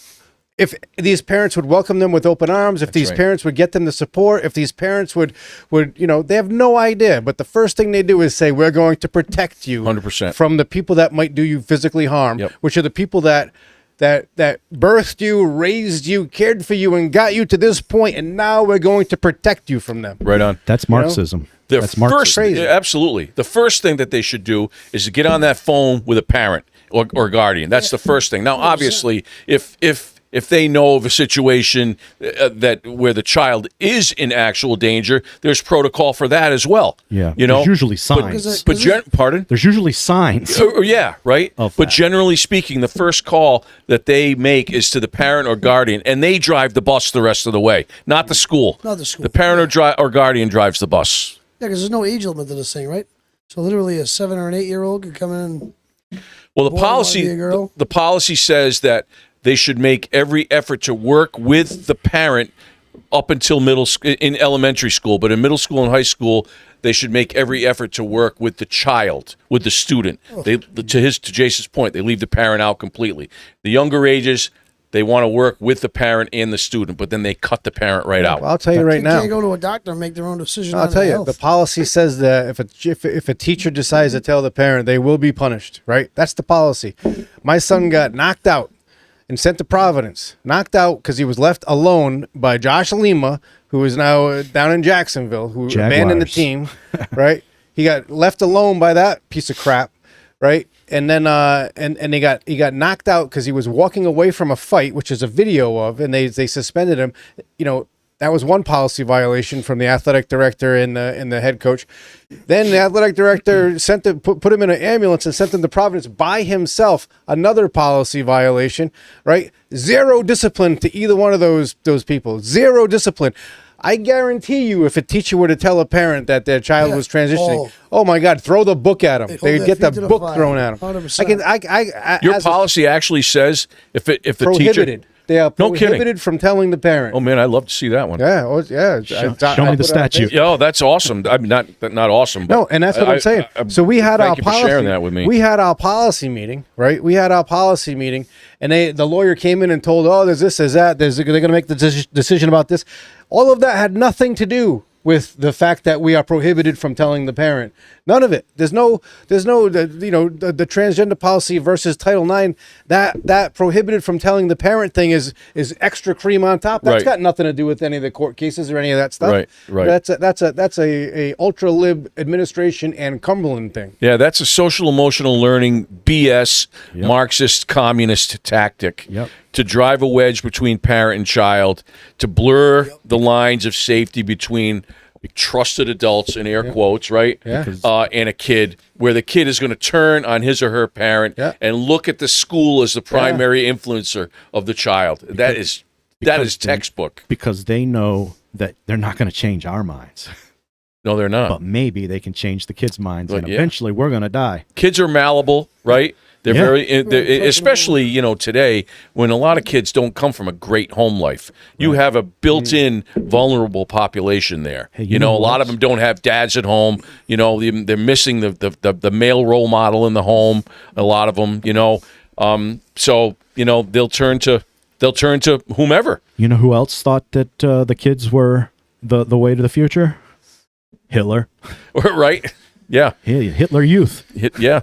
if these parents would welcome them with open arms, if these parents would get them the support, if these parents would, they have no idea. But the first thing they do is say, we're going to protect you 100%. from the people that might do you physically harm, which are the people that birthed you, raised you, cared for you, and got you to this point, and now we're going to protect you from them. Right on. That's Marxism. That's Marxism. Absolutely. The first thing that they should do is to get on that phone with a parent or guardian. That's the first thing. Now, obviously, if they know of a situation where the child is in actual danger, there's protocol for that as well. Yeah. There's usually signs. Pardon? There's usually signs. Yeah, right? But generally speaking, the first call that they make is to the parent or guardian, and they drive the bus the rest of the way, not the school. Not the school. The parent or guardian drives the bus. Yeah, because there's no age limit to this thing, right? So literally a 7 or an 8-year-old could come in and... Well, the policy says that they should make every effort to work with the parent up until in elementary school, but in middle school and high school, they should make every effort to work with the child, with the student. To Jason's point, they leave the parent out completely. The younger ages, they want to work with the parent and the student, but then they cut the parent right out. Well, I'll tell you right now. They can't go to a doctor and make their own decision. I'll tell you, the policy says that if a teacher decides to tell the parent, they will be punished. Right? That's the policy. My son got knocked out and sent to Providence. Knocked out because he was left alone by Josh Lima, who is now down in Jacksonville, who abandoned the team. Right? He got left alone by that piece of crap. Right? And then and he got knocked out because he was walking away from a fight, which is a video of, and they suspended him. That was one policy violation from the athletic director and the head coach. Then the athletic director put him in an ambulance and sent him to Providence by himself. Another policy violation, right? Zero discipline to either one of those people. Zero discipline. I guarantee you, if a teacher were to tell a parent that their child was transitioning, oh my God, throw the book at them. They would get the book thrown at them. 100%. Your policy actually says if the prohibited. teacher. They are No kidding. prohibited from telling the parent. Oh man, I'd love to see that one. Yeah, Show me the statute. Oh, that's awesome. I mean, not awesome. But no, and that's what I'm saying. So we had our thank you for policy. sharing that with me. We had our policy meeting, right? We had our policy meeting, and the lawyer came in and told, there's this, there's that. They're going to make the decision about this. All of that had nothing to do with the fact that we are prohibited from telling the parent. None of it. There's no the transgender policy versus Title IX. That prohibited from telling the parent thing is extra cream on top. That's got nothing to do with any of the court cases or any of that stuff. Right. That's a ultra lib administration and Cumberland thing. Yeah, that's a social emotional learning BS Marxist communist tactic. To drive a wedge between parent and child, to blur the lines of safety between trusted adults, in air quotes, right? And a kid, where the kid is going to turn on his or her parent and look at the school as the primary influencer of the child. That is textbook. Because they know that they're not going to change our minds. No, they're not. But maybe they can change the kids' minds, and eventually we're going to die. Kids are malleable, right? They're Yeah. they're, especially, you know, today when a lot of kids don't come from a great home life. You have a built-in vulnerable population there. Hey, you know, a lot of them don't have dads at home. You know, they're missing the male role model in the home. A lot of them, you know. So, you know, they'll turn to whomever. You know who else thought that the kids were the way to the future? Hitler. Right? Yeah. Hey, Hitler Youth. Yeah.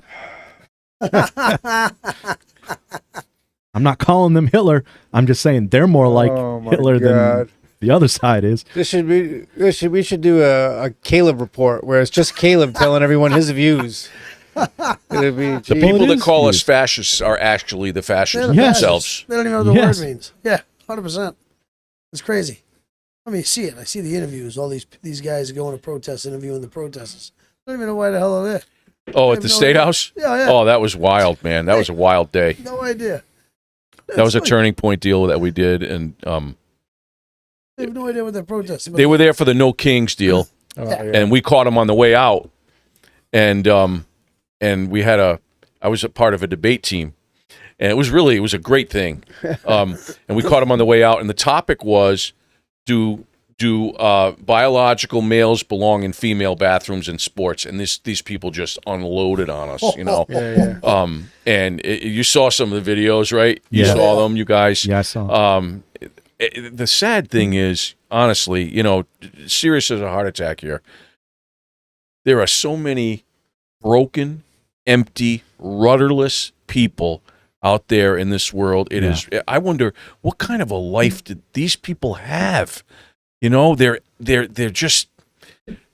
I'm not calling them Hitler. I'm just saying they're more like Oh, my Hitler than God. the other side is. We should do a Caleb report where it's just Caleb telling everyone his views. It'd be, The geez. people it that is call us youth. fascists are actually the fascists They're the Yes. themselves. They don't even know what the Yes. word means. Yeah, 100%. It's crazy. I mean, you see it. I see the interviews. All these guys going to protests, interviewing the protesters. I don't even know why the hell they're there. Oh, I at the have no State idea. House? Yeah, yeah. Oh, that was wild, man. That was a wild day. No idea. That was a It's funny. turning point deal that we did, and They have no idea what they're protesting. they were there for the No Kings deal, Oh, Yeah. yeah. and we caught them on the way out, and we had I was a part of a debate team, and it was a great thing, and we caught them on the way out, and the topic was, do biological males belong in female bathrooms in sports? And these people just unloaded on us, you know. Yeah. And you saw some of the videos, right? You Yeah. saw them, you guys. Yeah, I saw. The sad thing is, honestly, you know, serious as a heart attack here, there are so many broken, empty, rudderless people out there in this world. It is. I wonder what kind of a life did these people have? You know, they're just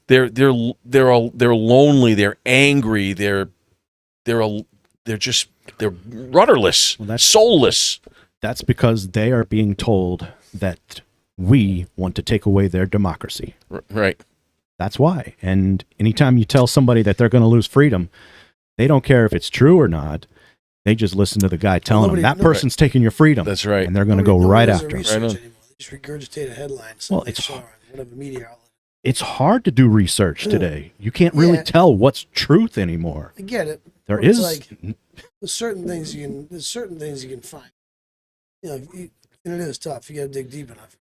they're lonely. They're angry. They're rudderless. Well, that's- soulless. That's because they are being told that we want to take away their democracy. Right. That's why. And anytime you tell somebody that they're going to lose freedom, they don't care if it's true or not. They just listen to the guy telling them that person's taking your freedom. That's right. And they're going to go right after him. Right on. They just regurgitate a headline. Well, Well, it's saw on whatever media outlet. It's hard to do research today. You can't really Yeah. tell what's truth anymore. I get it. There Well, it's is like- There's certain things you can find. You know, and it is tough. You got to dig deep enough.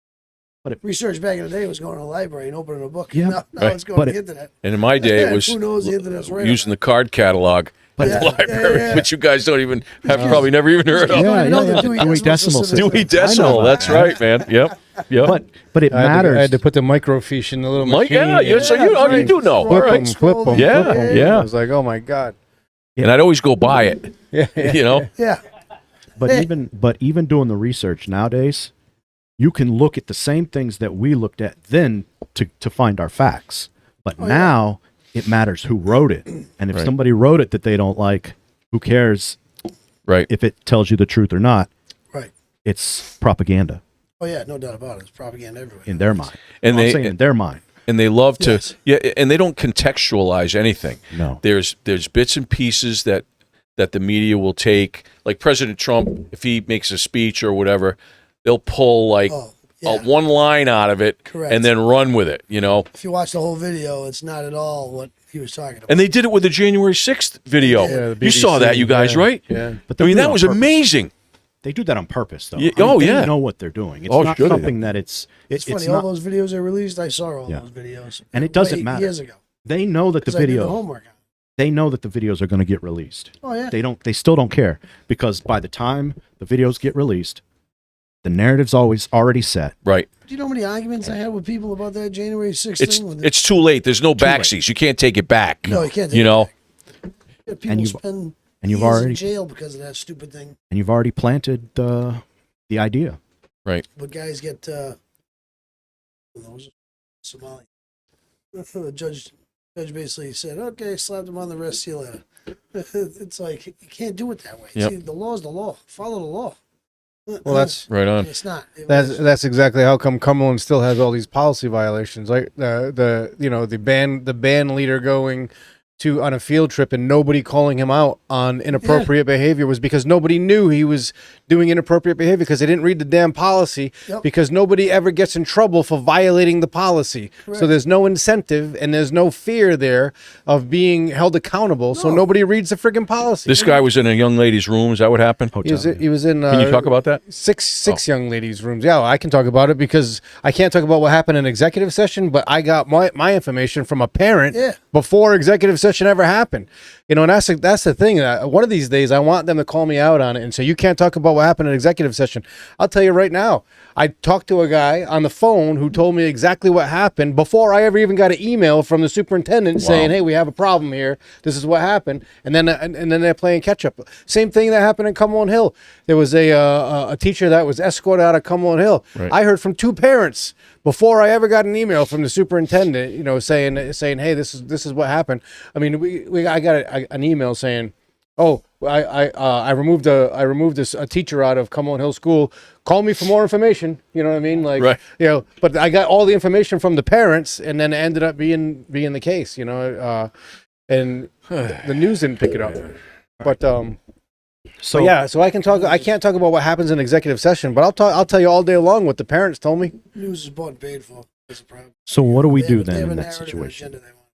But it- research back in the day was going to a library and opening a book. Yeah. Now Right. it's going But to it- the internet. And in my day, it was Who knows the internet's right using the card catalog But- at the Yeah, library, yeah. which you guys don't even have probably never even heard of. Yeah. yeah, even know yeah, the yeah. Dewey Dewey Decimal Decimal System. System. Dewey I Decimal, know that's that. right, man. Yep. But it I matters. had to put the microfiche in the little Mike, machine. yeah, so you do know. All Flip right. them, flip them, Yeah, flip 'em. yeah. I was like, oh my God. And I'd always go buy it, Yeah. you know? Yeah. But Hey. even doing the research nowadays, you can look at the same things that we looked at then to find our facts. But now it matters who wrote it. And if Right. somebody wrote it that they don't like, who cares Right. if it tells you the truth or not? Right. It's propaganda Oh yeah, no doubt about it. It's propaganda everywhere. in their mind. And I'm they saying in their mind. and they love to Yes. and they don't contextualize anything. No. There's bits and pieces that the media will take, like President Trump, if he makes a speech or whatever, they'll pull like Oh, yeah. one line out of it Correct. and then run with it, you know. If you watch the whole video, it's not at all what he was talking about. And they did it with the January 6th video. Yeah, the You saw BBC, that, you guys, yeah, right? Yeah. But I they'll mean, do it that on was purpose. amazing. They do that on purpose, though. Yeah, I mean, oh, they yeah. know what they're doing. It's Oh, not sure they do. something that it's It's funny. not. All those videos they released, I saw all Yeah. those videos. And it doesn't way matter. Years ago. They know that the Because I did the video. homework on it. They know that the videos are going to get released. Oh yeah. They still don't care because by the time the videos get released, the narrative's always already set. Right. Do you know how many arguments I had with people about that January 6th thing? When It's too late. There's no late. backseas. You can't take it back. No, you can't take You it know. back. Yeah, people you've- spend and you've years in already jail because of that stupid thing. planted the idea. But guys get Somali. The judge basically said, "Okay, slapped him on the wrist. See you later." It's like you can't do it that way. Yep. See, the law is the law. Follow the law. Well, that's Right on. it's not. that's exactly how come Cumberland still has all these policy violations, like the ban leader going on a field trip and nobody calling him out on inappropriate behavior was because nobody knew he was doing inappropriate behavior because they didn't read the damn policy because nobody ever gets in trouble for violating the policy. Correct. So there's no incentive and there's no fear there of being held accountable. So nobody reads the friggin' policy. This guy was in a young lady's room. Is that what happened? He was in. Can you talk about that? Six young ladies' rooms. Yeah, I can talk about it because I can't talk about what happened in executive session, but I got my information from a parent before executive session ever happened. You know, and that's the thing. One of these days, I want them to call me out on it and say, you can't talk about what happened in executive session. I'll tell you right now, I talked to a guy on the phone who told me exactly what happened before I ever even got an email from the superintendent saying, hey, we have a problem here. This is what happened. And then they're playing catch up. Same thing that happened in Cumberland Hill. There was a teacher that was escorted out of Cumberland Hill. Right. I heard from two parents before I ever got an email from the superintendent, you know, saying, hey, this is what happened. I mean, I got an email saying, oh, I removed a teacher out of Cumberland Hill School. Call me for more information. You know what I mean? Like, right. You know, but I got all the information from the parents, and then it ended up being the case. You know, and the news didn't pick it up. But so I can't talk about what happens in executive session, but I'll tell you all day long what the parents told me. News is bought and paid for. That's a problem. So what do we do They then have in a that narrative or situation? agenda they want.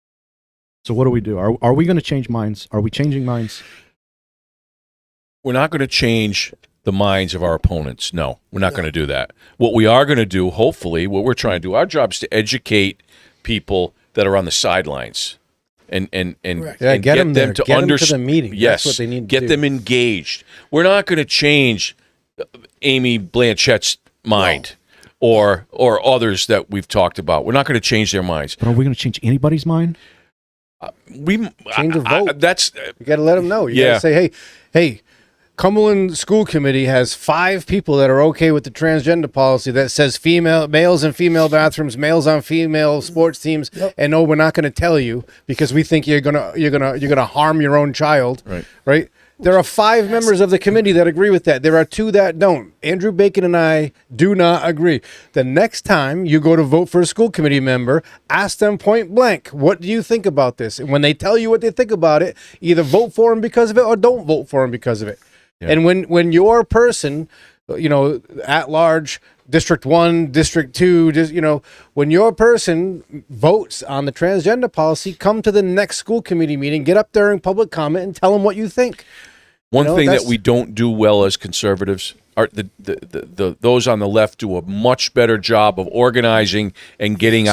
So what do we do? Are we going to change minds? Are we changing minds? We're not going to change the minds of our opponents. No, we're not going to do that. What we are going to do, hopefully, what we're trying to do, our job is to educate people that are on the sidelines and Correct. Get them there. to Get them to understand. the meeting. Yes, That's what they need to get do. them engaged. We're not going to change Amy Blanchette's mind or others that we've talked about. We're not going to change their minds. But are we going to change anybody's mind? Change the vote. That's You got to let them know. You got to say, hey, Cumberland School Committee has 5 people that are okay with the transgender policy that says males in female bathrooms, males on female sports teams, and no, we're not going to tell you because we think you're gonna harm your own child. Right? There are 5 members of the committee that agree with that. There are 2 that don't. Andrew Bacon and I do not agree. The next time you go to vote for a school committee member, ask them point blank, what do you think about this? And when they tell you what they think about it, either vote for them because of it or don't vote for them because of it. Yeah. And when your person, you know, at large, District 1, District 2, you know, when your person votes on the transgender policy, come to the next school committee meeting, get up there in public comment and tell them what you think. one thing that we don't do well as conservatives. Are those on the left do a much better job of organizing and getting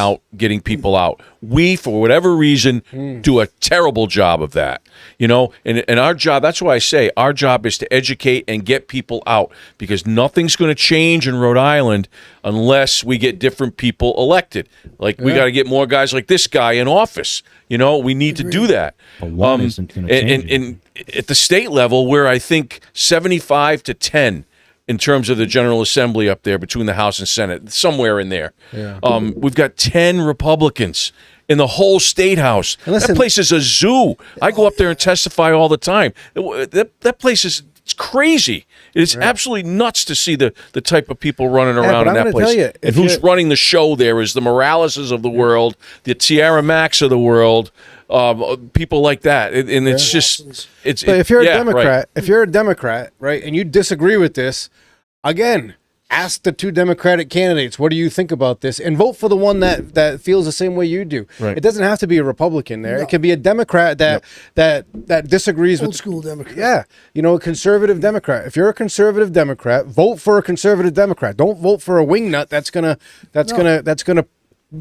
people out. We, for whatever reason, do a terrible job of that. You know, and our job, that's why I say our job is to educate and get people out, because nothing's going to change in Rhode Island unless we get different people elected. Like, we got to get more guys like this guy in office. You know, we need to do that. But one isn't going to change. And at the state level, we're, I think, 75 to 10 in terms of the General Assembly up there between the House and Senate, somewhere in there. Yeah. We've got 10 Republicans in the whole state house. That place is a zoo. I go up there and testify all the time. That place is crazy. It's absolutely nuts to see the type of people running around in that place. Tell you, and who's running the show there is the Moraleses of the world, the Tiara Max of the world, people like that. And it's just... But if you're a Democrat, if you're a Democrat, right, and you disagree with this, again, ask the 2 Democratic candidates, what do you think about this? And vote for the one that feels the same way you do. Right. It doesn't have to be a Republican there. No. It can be a Democrat that disagrees with... Old school Democrat. Yeah. You know, a conservative Democrat. If you're a conservative Democrat, vote for a conservative Democrat. Don't vote for a wingnut that's gonna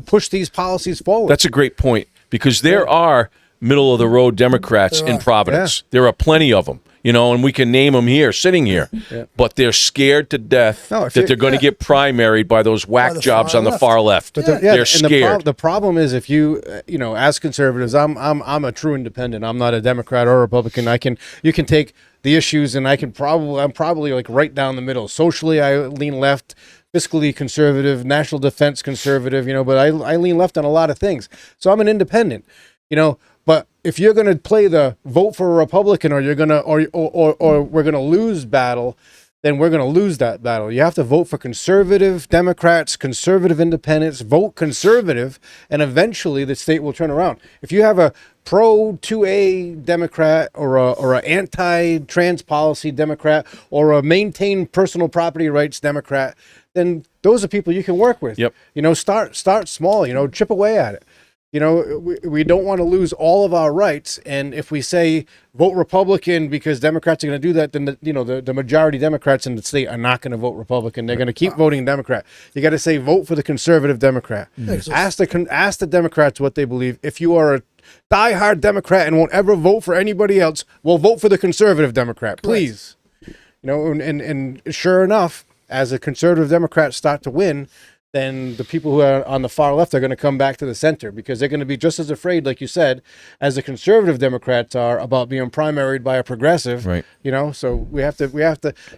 push these policies forward. That's a great point, because there are middle of the road Democrats in Providence. There are plenty of them, you know, and we can name them here, sitting here. But they're scared to death that they're going to get primaried by those whack jobs on the far left. But they're scared. The problem is, if you know, as conservatives, I'm a true independent. I'm not a Democrat or a Republican. You can take the issues, and I'm probably like right down the middle. Socially, I lean left. Fiscally conservative, national defense conservative, you know, but I lean left on a lot of things. So I'm an independent, you know. But if you're going to play the vote for a Republican, or you're going to or we're going to lose battle, then we're going to lose that battle. You have to vote for conservative Democrats, conservative independents, vote conservative, and eventually the state will turn around. If you have a pro 2A Democrat or a anti-trans policy Democrat or a maintain personal property rights Democrat, then those are people you can work with. Yep. You know, start small, you know, chip away at it. You know, we don't want to lose all of our rights. And if we say vote Republican because Democrats are going to do that, then, the majority Democrats in the state are not going to vote Republican. They're going to keep voting Democrat. You got to say vote for the conservative Democrat. Ask the Democrats what they believe. If you are a diehard Democrat and won't ever vote for anybody else, well, vote for the conservative Democrat, please. You know, and sure enough, as the conservative Democrats start to win, then the people who are on the far left are going to come back to the center because they're going to be just as afraid, like you said, as the conservative Democrats are about being primaried by a progressive. Right. You know, so we have to,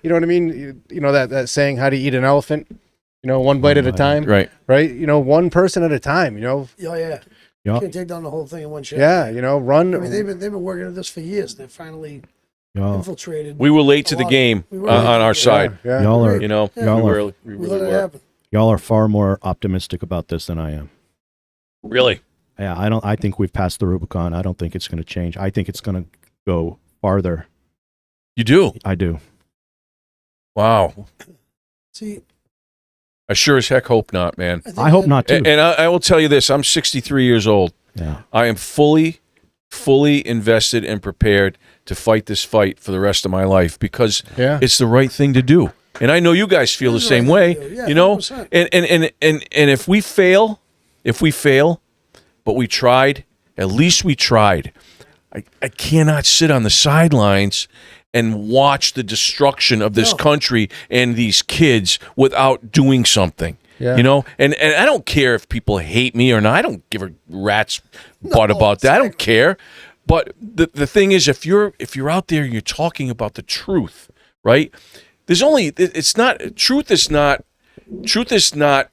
you know what I mean? You know, that saying, how do you eat an elephant? You know, one bite at a time. Right. Right. You know, one person at a time, you know? Oh, yeah. You can't take down the whole thing in one shot. Yeah. You know, run. I mean, they've been working at this for years. They've finally infiltrated. We were late to the game on our side. Yeah. Y'all are You know, Y'all are- we We really let it were. happen. y'all are far more optimistic about this than I am. Really? Yeah, I think we've passed the Rubicon. I don't think it's going to change. I think it's going to go farther. You do? I do. Wow. See, I sure as heck hope not, man. I hope not too. And I will tell you this, I'm 63 years old. Yeah. I am fully invested and prepared to fight this fight for the rest of my life because it's the right thing to do. And I know you guys feel the It's the same right way, thing to do. Yeah, you know? 100%. And if we fail, but we tried, at least we tried. I cannot sit on the sidelines and watch the destruction of this country and these kids without doing something. Yeah. You know, and I don't care if people hate me or not. I don't give a rat's butt about that. I don't care. But the thing is, if you're out there and you're talking about the truth, right? Truth is not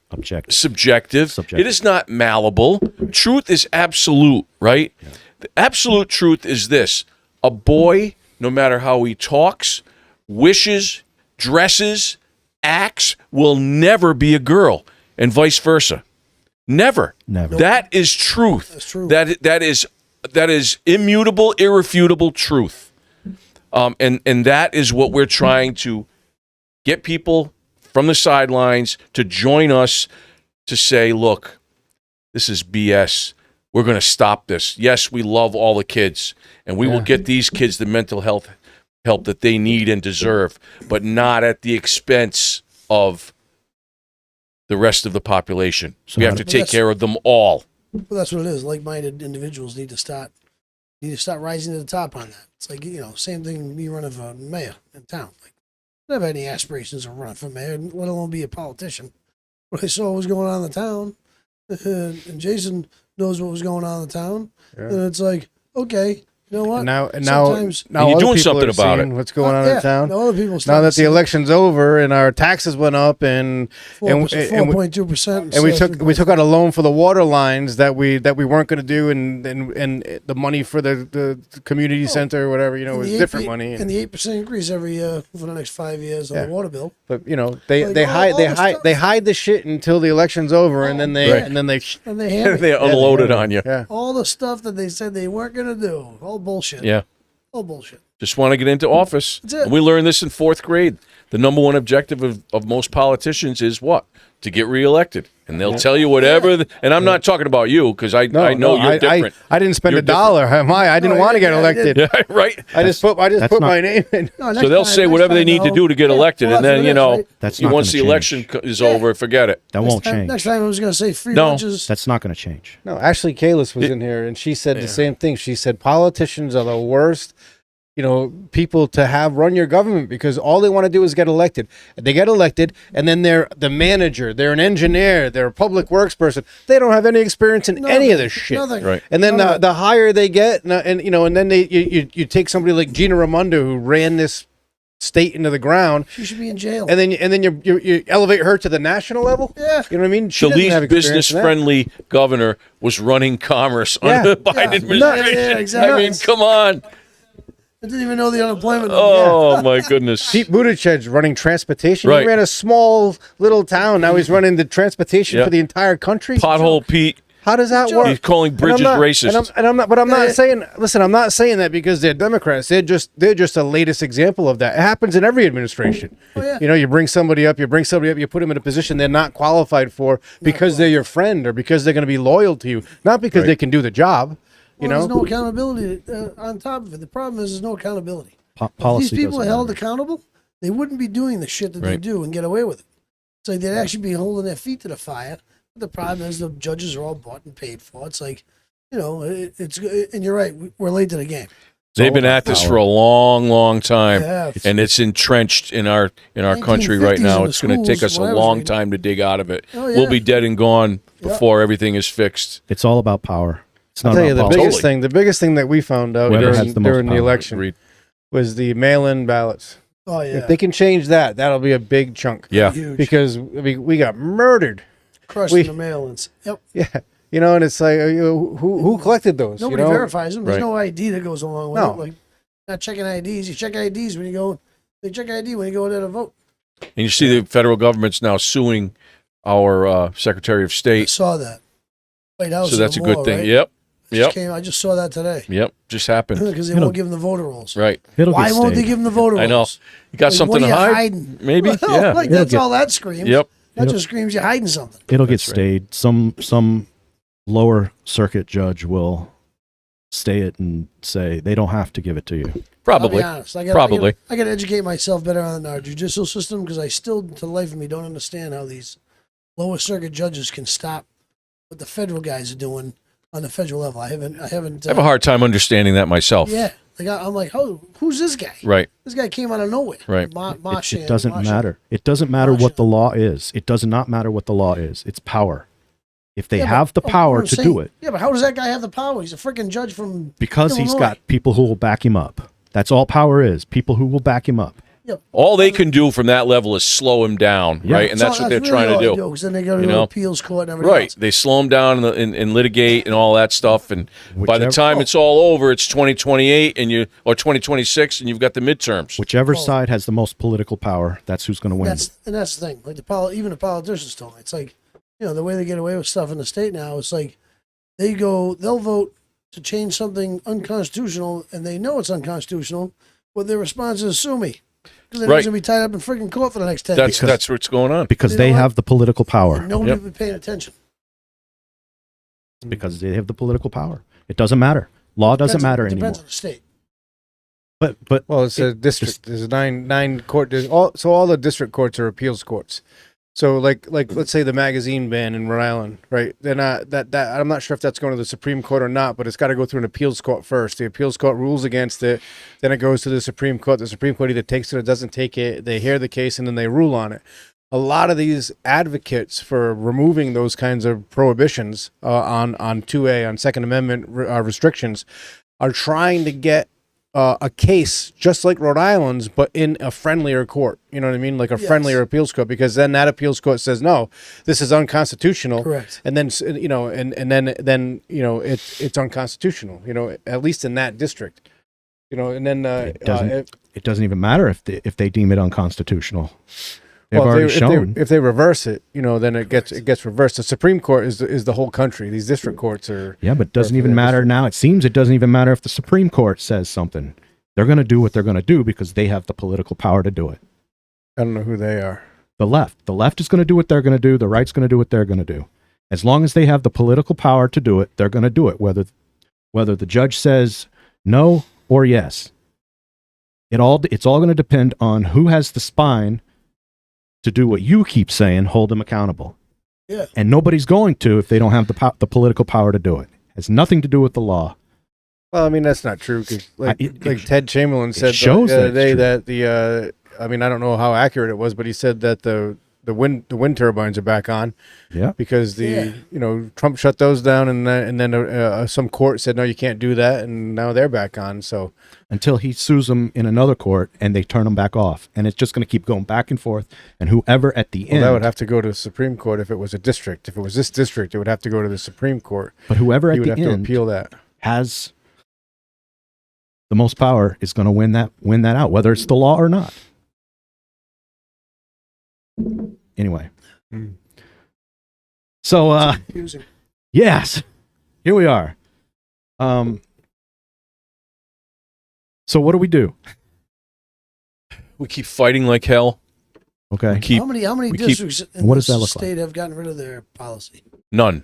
subjective. It is not malleable. Truth is absolute, right? Yeah. The absolute truth is this: a boy, no matter how he talks, wishes, dresses, acts, will never be a girl, and vice versa. Never. That is truth. That's true. That is immutable, irrefutable truth. And that is what we're trying to get people from the sidelines to join us to say, look, this is BS. We're going to stop this. Yes, we love all the kids, and we will get these kids the mental health help that they need and deserve, but not at the expense of the rest of the population. So we have to take care of them all. Well, that's what it is. Like-minded individuals need to start rising to the top on that. It's like, same thing me running for mayor in town. Like, I don't have any aspirations of running for mayor, let alone be a politician. But I saw what was going on in the town, and Jason knows what was going on in the town, and it's like, okay, you know what? Now And you're you're doing something about it. What's going on in town? Now other people Now that the election's over and our taxes went up and 4.2%, and we took out a loan for the water lines that we weren't going to do, and the money for the community center or whatever, was different money. And the 8% increase every year for the next 5 years on the water bill. But they hide the shit until the election's over, and then they They unload it on you. Yeah. All the stuff that they said they weren't going to do. All bullshit. Yeah. All bullshit. Just want to get into office. That's it. And we learned this in 4th grade. The number one objective of most politicians is what? To get reelected. And they'll tell you whatever. And I'm not talking about you because I know you're different. I didn't spend You're $1. I didn't want to get elected. Yeah, right. I just put my name in. No, So they'll say whatever they need to do to get elected, and then That's not once the gonna election change. is over, forget it. That won't change. Next time I was going to say free No. lunches. That's not going to change. No, Ashley Kalis was in here, and she said the same thing. She said politicians are the worst, people to have run your government because all they want to do is get elected. They get elected, and then they're the manager, they're an engineer, they're a public works person. They don't have any experience in any of this shit. Nothing. Right. And then the higher they get, and then you take somebody like Gina Raimondo who ran this state into the ground, She should be in jail. and then you elevate her to the national level. Yeah. You know what I mean? She The doesn't have least experience in that. business-friendly governor was running commerce Yeah. under the Biden Yeah. administration. Yeah, exactly. I mean, come on. I didn't even know the unemployment. Oh my goodness. Pete Buttigieg running transportation. Right. He ran a small little town. Now he's running the transportation for the entire country. Pothole Pete. How does that work? He's calling bridges racist. And I'm not. But I'm not saying. Listen, I'm not saying that because they're Democrats. They're just the latest example of that. It happens in every administration. Oh, yeah. You know, you bring somebody up, you put them in a position they're not qualified for because they're your friend or because they're going to be loyal to you, not because they can do the job. You know, there's no accountability on top of it. The problem is there's no accountability. Policy If these people are doesn't held matter. accountable, they wouldn't be doing the shit that they do and get away with it. It's like they'd actually be holding their feet to the fire. But the problem is the judges are all bought and paid for. It's like, you know, it's and you're right. We're late to the game. They've been at this for a long, long time, Yeah. and it's entrenched in our country right 1950s now. in the It's going to take us schools, a when I was long reading. time to dig out of it. Oh, yeah. We'll be dead and gone before everything is fixed. It's all about power. It's I'll not tell you about the politics. biggest thing that we found out Whoever has the most during the power. election Agreed. was the mail-in ballots. Oh yeah, If they can change that, that'll be a big chunk. Yeah. huge. Because we got murdered. Crushed we- in the mail-ins. Yep. Yeah, you know, and it's like, who collected those? Nobody you know? verifies them. There's Right. no ID that goes along with No. it. Like not checking IDs. You check IDs when you go. They check ID when you go there to vote. And you see the federal government's now suing our Secretary of I State, saw that. White House. so that's a no good more, thing. right? Yep. I just saw that today. Yep. Just happened. Because they You know- won't give them the voter rolls. Right. It'll Why get won't they stayed. give them the voter rolls? I know. You got Like, something what are to you hide? hiding? Maybe. Well, Yeah. like It'll that's get- all that screams. Yep. That It'll- just screams you're hiding something. It'll get That's right. stayed. Some lower circuit judge will stay it and say they don't have to give it to you. Probably. I'll be honest. I Probably. got to educate myself better on our judicial system because I still, to the life of me, don't understand how these lower circuit judges can stop what the federal guys are doing on the federal level. I haven't. I have a hard time understanding that myself. Yeah, like I'm like, oh, who's this guy? Right. This guy came out of nowhere. Right. It doesn't matter. It doesn't matter what the law is. It does not matter what the law is. It's power. If they have the power to do it, Yeah, but how does that guy have the power? He's a freaking judge from because he's Illinois. got people who will back him up. That's all power is. People who will back him up. All they can do from that level is slow him down, Yeah. right? And that's what they're trying to do. Because then they go to You the know? appeals court and everything Right. else. They slow him down and litigate and all that stuff. And by the Whichever- time it's all over, it's 2028 or 2026, and you've got the midterms. Whichever side has the most political power, that's who's going to win. That's the thing. Like even the politicians told me, it's like, you know, the way they get away with stuff in the state now. It's like they'll vote to change something unconstitutional, and they know it's unconstitutional. But their response is sue me because they're Right. going to be tied up in freaking court for the next 10 That's years. that's what's going on. because You they know what? have the political power. And nobody Yep. will be paying attention. Because they have the political power. It doesn't matter. Law doesn't matter It anymore. depends on the state. But Well, it's a district. There's nine court. All the district courts are appeals courts. So like let's say the magazine ban in Rhode Island, right? They're not that I'm not sure if that's going to the Supreme Court or not, but it's got to go through an appeals court first. The appeals court rules against it, then it goes to the Supreme Court. The Supreme Court either takes it or doesn't take it. They hear the case and then they rule on it. A lot of these advocates for removing those kinds of prohibitions on 2A, on Second Amendment restrictions, are trying to get a case just like Rhode Island's, but in a friendlier court. You know what I mean? Like a Yes. friendlier appeals court, because then that appeals court says, no, this is unconstitutional. Correct. And then, then it's unconstitutional, at least in that district, and then, it doesn't even matter if they deem it unconstitutional. They've well, already if shown. if they reverse it, then it gets reversed. The Supreme Court is the whole country. These district courts are. Yeah, but it doesn't for even the matter district. now. It seems it doesn't even matter if the Supreme Court says something. They're going to do what they're going to do because they have the political power to do it. I don't know who they are. The left is going to do what they're going to do. The right's going to do what they're going to do. As long as they have the political power to do it, they're going to do it, whether the judge says no or yes. It's all going to depend on who has the spine to do what you keep saying, hold them accountable. Yeah. And nobody's going to if they don't have the political power to do it. It has nothing to do with the law. Well, I mean, that's not true, because like Ted Chamberlain said shows the other that day it's that I mean, I don't know how accurate it was, but he said that the wind turbines are back on. Yeah. Because Trump shut those down, and then some court said no, you can't do that, and now they're back on. So Until he sues them in another court and they turn them back off. And it's just going to keep going back and forth. And whoever at the end. that would have to go to the Supreme Court if it was a district. If it was this district, it would have to go to the Supreme Court. But whoever He at would the have to end appeal that. has the most power is going to win that out, whether it's the law or not. Anyway. So, Confusing. yes, here we are. So what do we do? We keep fighting like hell. Okay. We keep How many keep- districts in What does this that look state have gotten rid of their policy? none.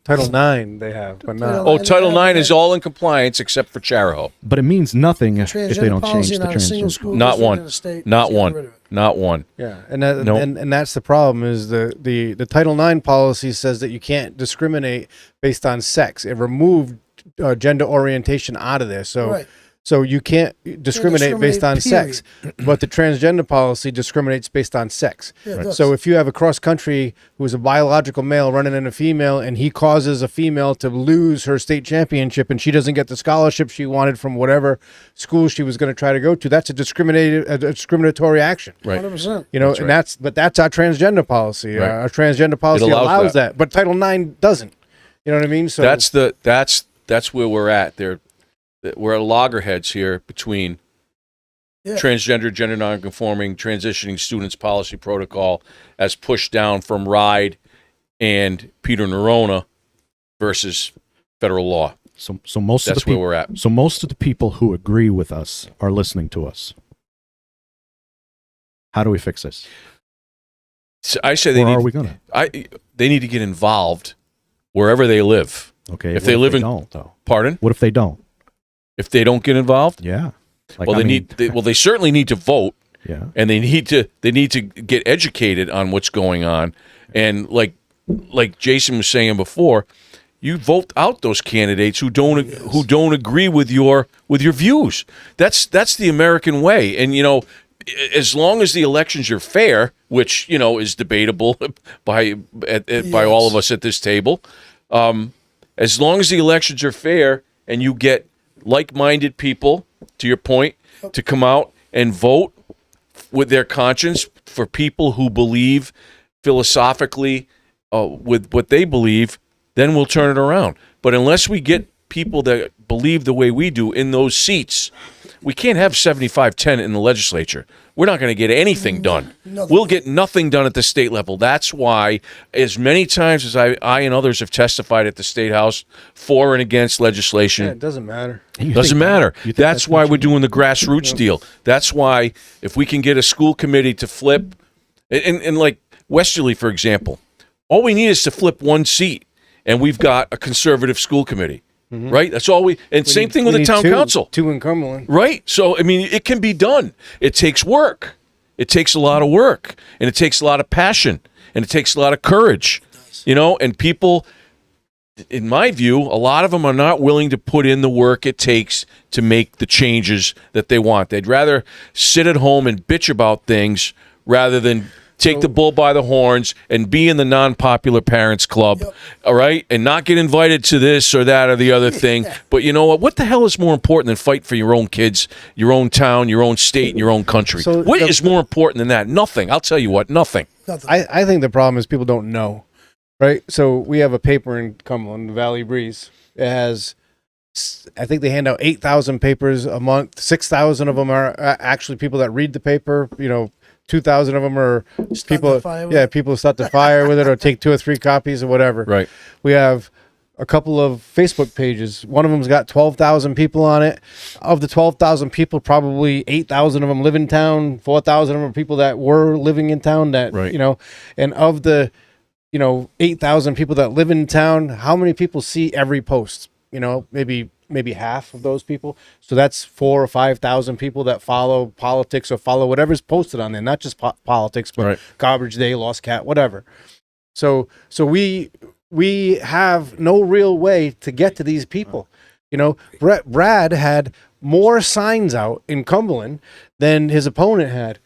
Title IX they have, but not. Title Oh, And Title they have- IX is all in compliance except for Charahoe. But it means nothing if they Transgender don't change policy, the not a single transgender. school Not district one. in the state Not has gotten one. rid of it. Not one. Yeah, and that, Nope. and that's the problem is the Title IX policy says that you can't discriminate based on sex. It removed gender orientation out of there, so Right. so you can't discriminate based on discriminate, sex. But the transgender policy discriminates based on sex. Yeah, it does. So if you have a cross country who is a biological male running in a female and he causes a female to lose her state championship and she doesn't get the scholarship she wanted from whatever school she was going to try to go to, that's a discriminatory action. Right. 100%. You know, That's and right. that's our transgender policy. Right. Our transgender policy allows allows that. that, but Title IX doesn't. You know what I mean? So That's where we're at. We're at loggerheads here between Yeah. transgender, gender nonconforming, transitioning students policy protocol as pushed down from RIDE and Peter Nerona versus federal law. So most of That's the where people, we're at. so most of the people who agree with us are listening to us. How do we fix this? So I say Or are we gonna? they need to get involved wherever they live. Okay. If what they live in- don't though. Pardon? What if they don't? If they don't get involved, Yeah. Like, well, I mean, they certainly need to vote. Yeah. And they need to get educated on what's going on. And like Jason was saying before, you vote out those candidates who don't agree with your views. That's the American way. And you know, as long as the elections are fair, which you know is debatable by all of us at this table, as long as the elections are fair and you get like-minded people, to your point, to come out and vote with their conscience for people who believe philosophically with what they believe, then we'll turn it around. But unless we get people that believe the way we do in those seats, we can't have 75-10 in the legislature. We're not going to get anything done. Nothing. We'll get nothing done at the state level. That's why, as many times as I and others have testified at the State House for and against legislation, yeah, it doesn't matter. You doesn't think- matter. you think That's why gonna we're change? doing the grassroots deal. That's why if we can get a school committee to flip, and like Westerly, for example, all we need is to flip one seat, and we've got a conservative school committee, right? That's all we. And same thing with the town council, Two in Cumberland. right? So I mean, it can be done. It takes work. It takes a lot of work, and it takes a lot of passion, and it takes a lot of courage, you know. And people, in my view, a lot of them are not willing to put in the work it takes to make the changes that they want. They'd rather sit at home and bitch about things rather than take the bull by the horns and be in the non-popular parents club, all right, and not get invited to this or that or the other thing. But you know what? What the hell is more important than fight for your own kids, your own town, your own state, and your own country? So What is more important than that? Nothing. I'll tell you what, nothing. Nothing. I think the problem is people don't know, right? So we have a paper in Cumberland, the Valley Breeze. It has, I think they hand out 8,000 papers a month. 6,000 of them are actually people that read the paper. You know, 2,000 of them are Start people. the fire with Yeah, it. people start the fire with it or take 2 or 3 copies or whatever. Right. We have a couple of Facebook pages. One of them's got 12,000 people on it. Of the 12,000 people, probably 8,000 of them live in town. 4,000 of them are people that were living in town that, Right. you know, and of the, 8,000 people that live in town, how many people see every post? You know, maybe half of those people. So that's 4,000 or 5,000 people that follow politics or follow whatever's posted on there, not just politics, but Right. Garbage Day, Lost Cat, whatever. So we have no real way to get to these people. You know, Brad had more signs out in Cumberland than his opponent had.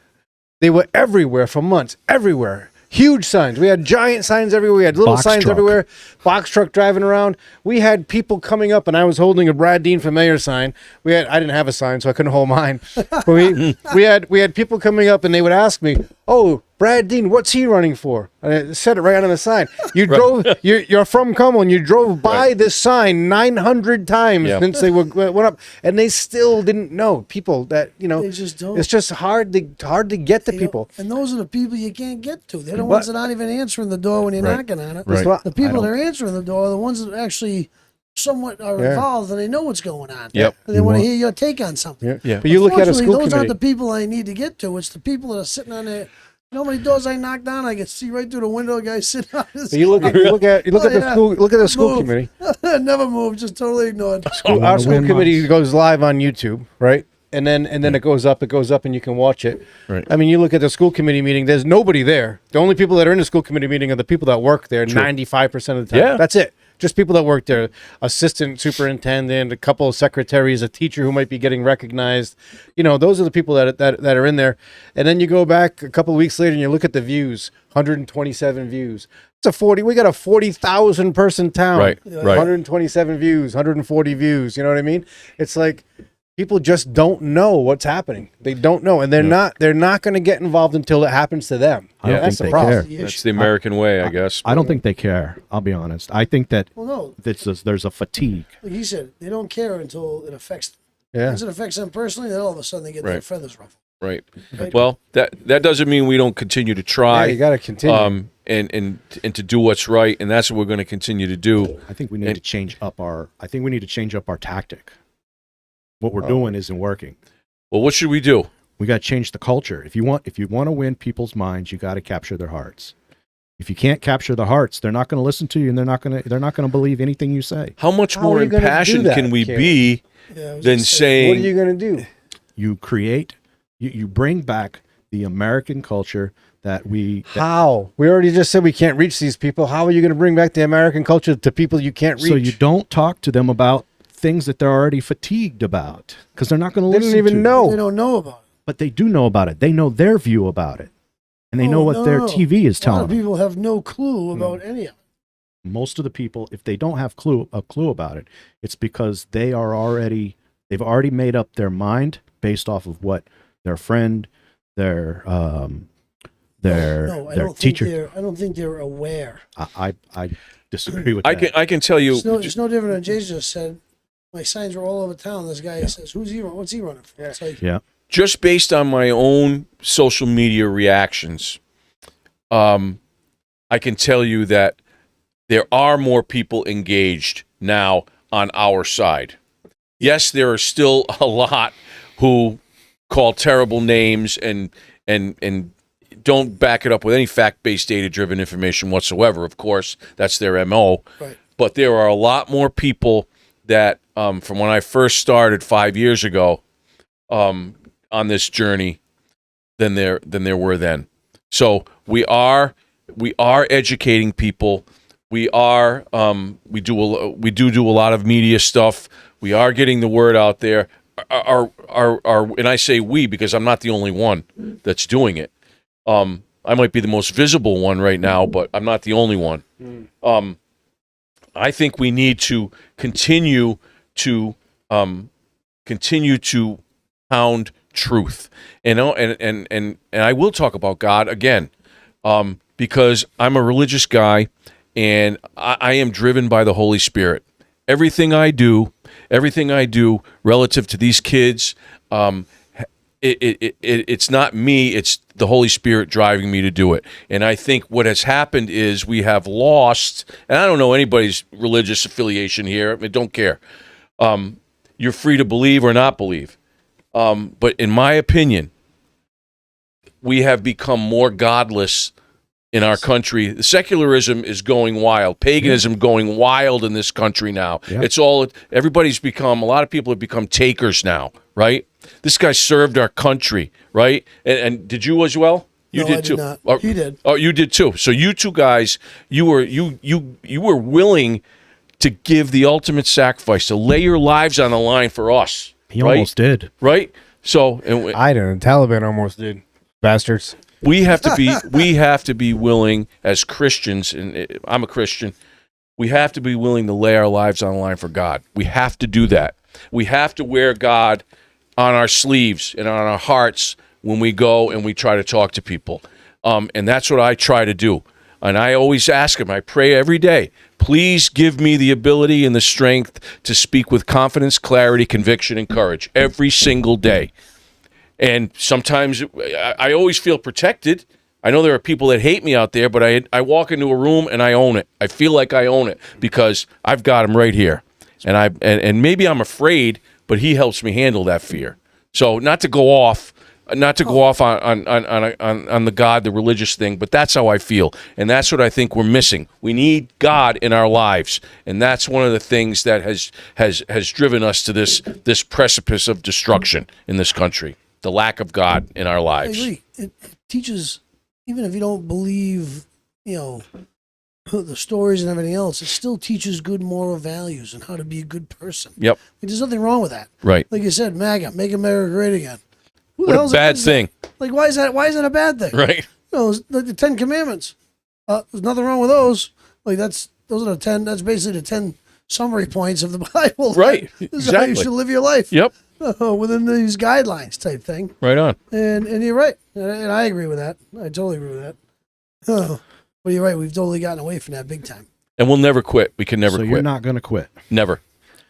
They were everywhere for months, everywhere. Huge signs. We had giant signs everywhere. We had little Box signs truck. everywhere. Box truck driving around. We had people coming up, and I was holding a Brad Dean for mayor sign. I didn't have a sign, so I couldn't hold mine. But we had people coming up, and they would ask me, "Oh, Brad Dean, what's he running for? And it said it right on the sign. You drove, you're from Cumberland. You drove by this sign 900 times since they went up, and they still didn't know. People that They just don't. It's just hard to get to people. And those are the people you can't get to. They're the ones that aren't even answering the door when you're knocking on it. Right. The people that are answering the door are the ones that actually somewhat are involved and they know what's going on. Yep. And they want to hear your take on something. Yeah. But you look at a school those committee. aren't the people I need to get to. It's the people that are sitting on there. You know how many doors I knocked down? I could see right through the window. A guy sitting on his. But you look at the school committee. Never moved. Just totally ignored. Our school committee goes live on YouTube, right? And then it goes up, and you can watch it. Right. I mean, you look at the school committee meeting, there's nobody there. The only people that are in the school committee meeting are the people that work there 95% of the time. Yeah. That's it. Just people that work there. Assistant superintendent, a couple of secretaries, a teacher who might be getting recognized. Those are the people that are in there. And then you go back a couple of weeks later and you look at the views, 127 views. We got a 40,000 person town. Right. 127 views, 140 views. You know what I mean? It's like people just don't know what's happening. They don't know, and they're not going to get involved until it happens to them. I don't That's think the they problem. care. That's the American way, I guess. I don't think they care. I'll be honest. I think that there's a fatigue. Like he said, they don't care until it affects them. Yeah. Once it affects them personally, then all of a sudden they get their feathers ruffled. Right. Well, that doesn't mean we don't continue to try. Yeah, you got to continue. And to do what's right, and that's what we're going to continue to do. I think we need to change up our tactic. What we're doing isn't working. Well, what should we do? We got to change the culture. If you want to win people's minds, you got to capture their hearts. If you can't capture the hearts, they're not going to listen to you, and they're not going to believe anything you say. How much How more are you gonna impassioned do that, can we Karen? be than saying? What are you going to do? You create, you bring back the American culture that How? We already just said we can't reach these people. How are you going to bring back the American culture to people you can't reach? So you don't talk to them about things that they're already fatigued about, because they're not going to listen. They don't even know. They don't know about it. But they do know about it. They know their view about it, and they know what their TV is A lot telling of them. people have no clue about any of it. Most of the people, if they don't have a clue about it, it's because they've already made up their mind based off of what their friend, their teacher. I don't think they're aware. I disagree with that. I can tell you. It's no different than Jason just said. My signs were all over town. This guy says, "Who's he? What's he running for?" It's like, Just based on my own social media reactions, I can tell you that there are more people engaged now on our side. Yes, there are still a lot who call terrible names and don't back it up with any fact-based, data-driven information whatsoever. Of course, that's their MO. Right. But there are a lot more people that, from when I first started 5 years ago, on this journey than there were then. So we are educating people. We are we do a lot of media stuff. We are getting the word out there. And I say we because I'm not the only one that's doing it. I might be the most visible one right now, but I'm not the only one. I think we need to continue to pound truth, and I will talk about God again, because I'm a religious guy, and I am driven by the Holy Spirit. Everything I do relative to these kids, it's not me, it's the Holy Spirit driving me to do it. And I think what has happened is we have lost, and I don't know anybody's religious affiliation here, I don't care. You're free to believe or not believe. But in my opinion, we have become more godless in our country. Secularism is going wild. Paganism going wild in this country now. Yeah. It's all, everybody's become, a lot of people have become takers now, right? This guy served our country, right? And did you as well? You did too. Not. You did. Oh, you did too. So you two guys, you were willing to give the ultimate sacrifice, to lay your lives on the line for us. He almost did. Right? So I didn't. Taliban almost did. Bastards. We have to be willing as Christians, and I'm a Christian, we have to be willing to lay our lives on the line for God. We have to do that. We have to wear God on our sleeves and on our hearts when we go and we try to talk to people. And that's what I try to do. And I always ask him, I pray every day, please give me the ability and the strength to speak with confidence, clarity, conviction, and courage every single day. And sometimes I always feel protected. I know there are people that hate me out there, but I walk into a room and I own it. I feel like I own it because I've got him right here. And maybe I'm afraid, but he helps me handle that fear. So not to go off on the God, the religious thing, but that's how I feel, and that's what I think we're missing. We need God in our lives, and that's one of the things that has driven us to this precipice of destruction in this country. The lack of God in our I lives. agree. It teaches, even if you don't believe, the stories and everything else, it still teaches good moral values and how to be a good person. Yep. There's nothing wrong with that. Right. Like you said, MAGA, make America great again. Who the What a hell's bad against thing. that? Like, why is that a bad thing? Right. It's like the 10 Commandments. There's nothing wrong with those. Like those are the 10. That's basically the 10 summary points of the Bible. Right. This is how you Exactly. should live your life. Yep. Within these guidelines type thing. Right on. And you're right. And I agree with that. I totally agree with that. But you're right. We've totally gotten away from that big time. And we'll never quit. We can never So quit. you're not going to quit. Never.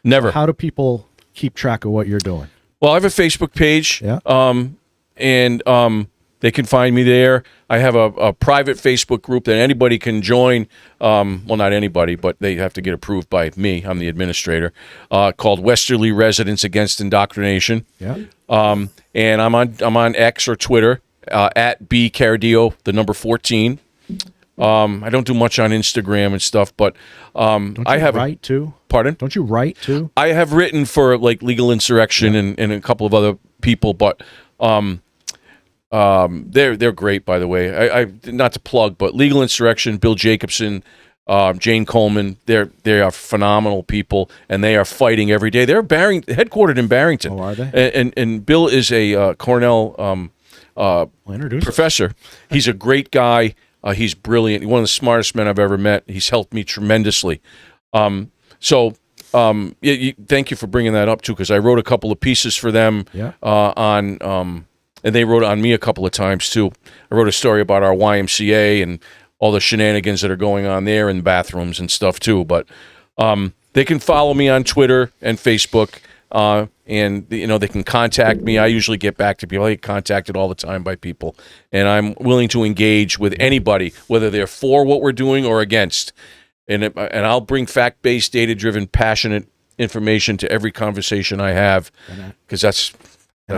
Never. How do people keep track of what you're doing? Well, I have a Facebook page. Yeah. And they can find me there. I have a private Facebook group that anybody can join. Well, not anybody, but they have to get approved by me. I'm the administrator. Called Westerly Residents Against Indoctrination. Yeah. And I'm on X or Twitter at B Chiaradio, the number 14. I don't do much on Instagram and stuff, but Don't you I have write too? Pardon? Don't you write too? I have written for like Legal Insurrection and a couple of other people, but they're great, by the way. I not to plug, but Legal Insurrection, Bill Jacobson, Jane Coleman, they are phenomenal people, and they are fighting every day. They're headquartered in Barrington. Oh, are they? And Bill is a Cornell Introduce us. professor. He's a great guy. He's brilliant. One of the smartest men I've ever met. He's helped me tremendously. Thank you for bringing that up too, because I wrote a couple of pieces for them. Yeah. And they wrote on me a couple of times too. I wrote a story about our YMCA and all the shenanigans that are going on there in bathrooms and stuff too. But they can follow me on Twitter and Facebook, and they can contact me. I usually get back to people. I get contacted all the time by people, and I'm willing to engage with anybody, whether they're for what we're doing or against. And I'll bring fact-based, data-driven, passionate information to every conversation I have, because that's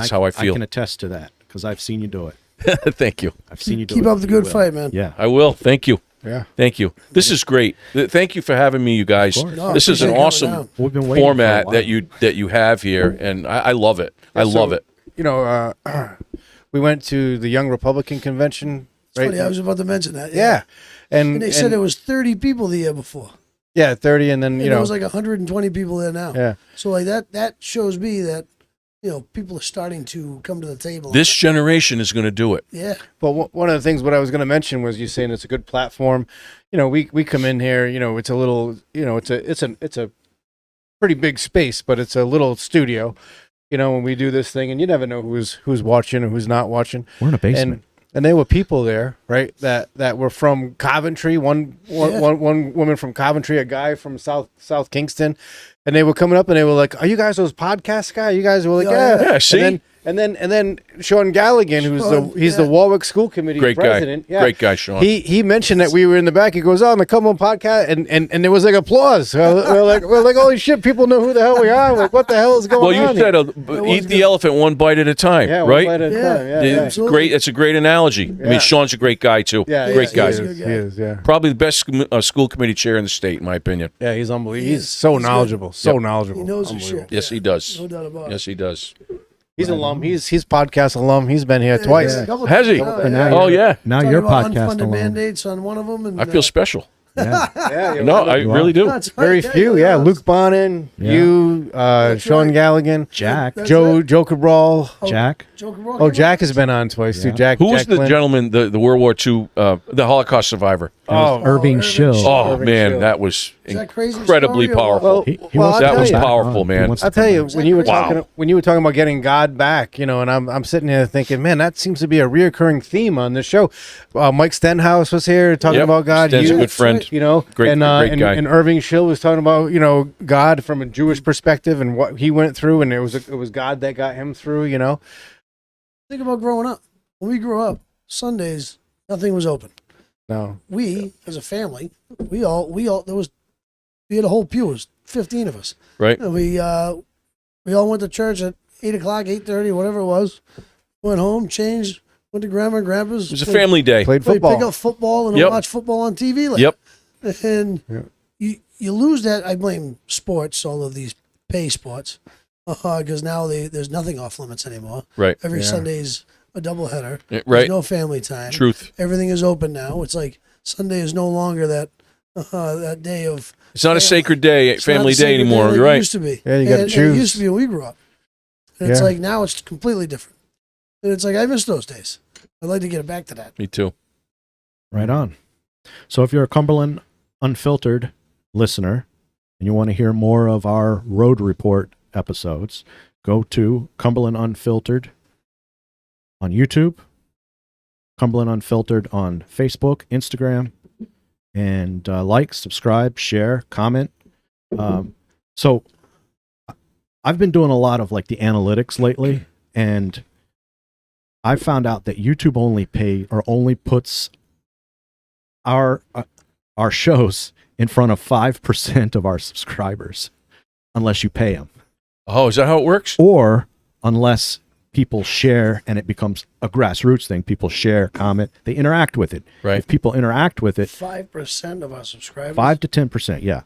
how I feel. I can attest to that because I've seen you do it. Thank you. I've seen you do Keep it. up the good fight, man. Yeah. I will. Thank you. Yeah. Thank you. This is great. Thank you for having me, you guys. Of course. No, I This is an appreciate you awesome coming We've been waiting format for a while. that you have here, and I love it. I love it. We went to the Young Republican Convention. It's funny, I was about to mention that. Yeah. And they said it was 30 people the year before. Yeah, 30, and then, And there was like 120 people there now. yeah. So like that shows me that, people are starting to come to the table. This generation is going to do it. Yeah. But one of the things what I was going to mention was you saying it's a good platform. We come in here, it's a little, it's a pretty big space, but it's a little studio, when we do this thing, and you never know who's watching or who's not watching. We're in a basement. And there were people there, right, that were from Coventry. One woman from Coventry, a guy from South Kingston, and they were coming up and they were like, "Are you guys those podcast guys?" You guys were like, Yeah, "Yeah." Yeah, see? And then Sean Galligan, who's Sean, the Warwick School Committee Great president. guy. Yeah. Great guy, Sean. He mentioned that we were in the back. He goes, "Oh, on the Cumberland podcast," and there was like applause. We're like, holy shit! People know who the hell we are. Like, what the hell is going well, on? you said here? eat the elephant one bite at a time, Yeah, right? one bite at a time. Yeah, Yeah. yeah. It's great. It's a great analogy. I Yeah. mean, Sean's a great guy too. Yeah, great he guy. is. He is, yeah. Probably the best school committee chair in the state, in my opinion. Yeah, he's unbelievable. He He's is. so He's good. knowledgeable. So knowledgeable. He knows his Unbelievable. shit. Yes, he does. No doubt about it. Yes, he does. He's alum. He's podcast alum. He's been here twice. A couple Has he? times now, And now Oh you're- yeah. Now Talking you're about podcast unfunded alone. mandates on one of them. And, I feel special. Yeah. Yeah, No, I really do. That's right. very few. Yeah, Luke Bonin, Yeah. you, Sean right. Galligan, Jack. That's Joe Cabral. Jack. Joker Rock. Oh, Jack has been on twice too. Yeah. Jack. Who was Jack the Lynn. gentleman, the World War II, the Holocaust survivor? Oh, Irving Irving Schill. Schill. Oh, Irving man, Schill. that was Is that crazy incredibly story or what? powerful. He Well, wants I'll to tell come you. back Powerful, on. He man. wants to I'll tell come you back. when you were Wow. talking about getting God back, you know, and I'm sitting here thinking, man, that seems to be a reoccurring theme on this show. Mike Stenhouse was here talking Yep. about God. Sten's a You- good friend. You know, Great and, guy. And Irving Schill was talking about, you know, God from a Jewish perspective and what he went through, and it was God that got him through. You know, Think about growing up. When we grew up, Sundays nothing was open. no, We, as a family, we had a whole pew. It was 15 of us. Right? And we all went to church at 8:00, 8:30, whatever it was. Went home, changed, went to Grandma and Grandpa's. It was a family day. played Pick football. up football and Yep. watch football on TV. Yep. And Yeah. you lose that. I blame sports, all of these pay sports, because now there's nothing off limits anymore. Right. Every Yeah. Sunday's a doubleheader. Right. There's no family time. Truth. Everything is open now. It's like Sunday is no longer that day of It's not a sacred day, it's not family the day sacred anymore. like You're it right. used to be. Yeah, you gotta And choose. it used to be when we grew up. And it's Yeah. like now it's completely different. And it's like I miss those days. I'd like to get back to that. Me too. Right on. So if you're a Cumberland Unfiltered listener and you want to hear more of our Rhode Report episodes, go to Cumberland Unfiltered on YouTube, Cumberland Unfiltered on Facebook, Instagram, and like, subscribe, share, comment. So I've been doing a lot of like the analytics lately, and I found out that YouTube only puts our shows in front of 5% of our subscribers, unless you pay them, Oh, is that how it works? or unless people share and it becomes a grassroots thing. People share, comment, they interact with it. Right. If people interact with it, 5% of our subscribers. 5 to 10%. Yeah.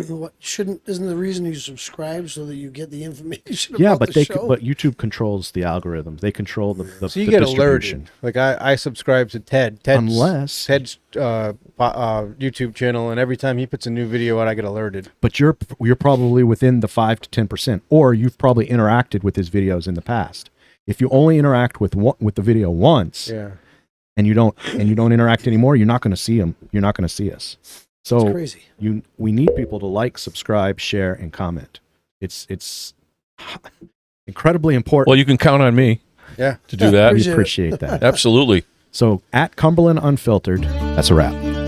What isn't the reason you subscribe so that you get the information Yeah, about but the show? but YouTube controls the algorithm. They control the So you the get distribution. alerted. Like I subscribe to Ted's Unless, YouTube channel, and every time he puts a new video out, I get alerted. but you're probably within the 5 to 10%, or you've probably interacted with his videos in the past. If you only interact with the video once, Yeah. and you don't interact anymore, you're not going to see them. You're not going to see us. it's So crazy. we need people to like, subscribe, share, and comment. It's incredibly important. Well, you can count on me Yeah. to do that. We Appreciate it. appreciate that. Absolutely. So at Cumberland Unfiltered, that's a wrap.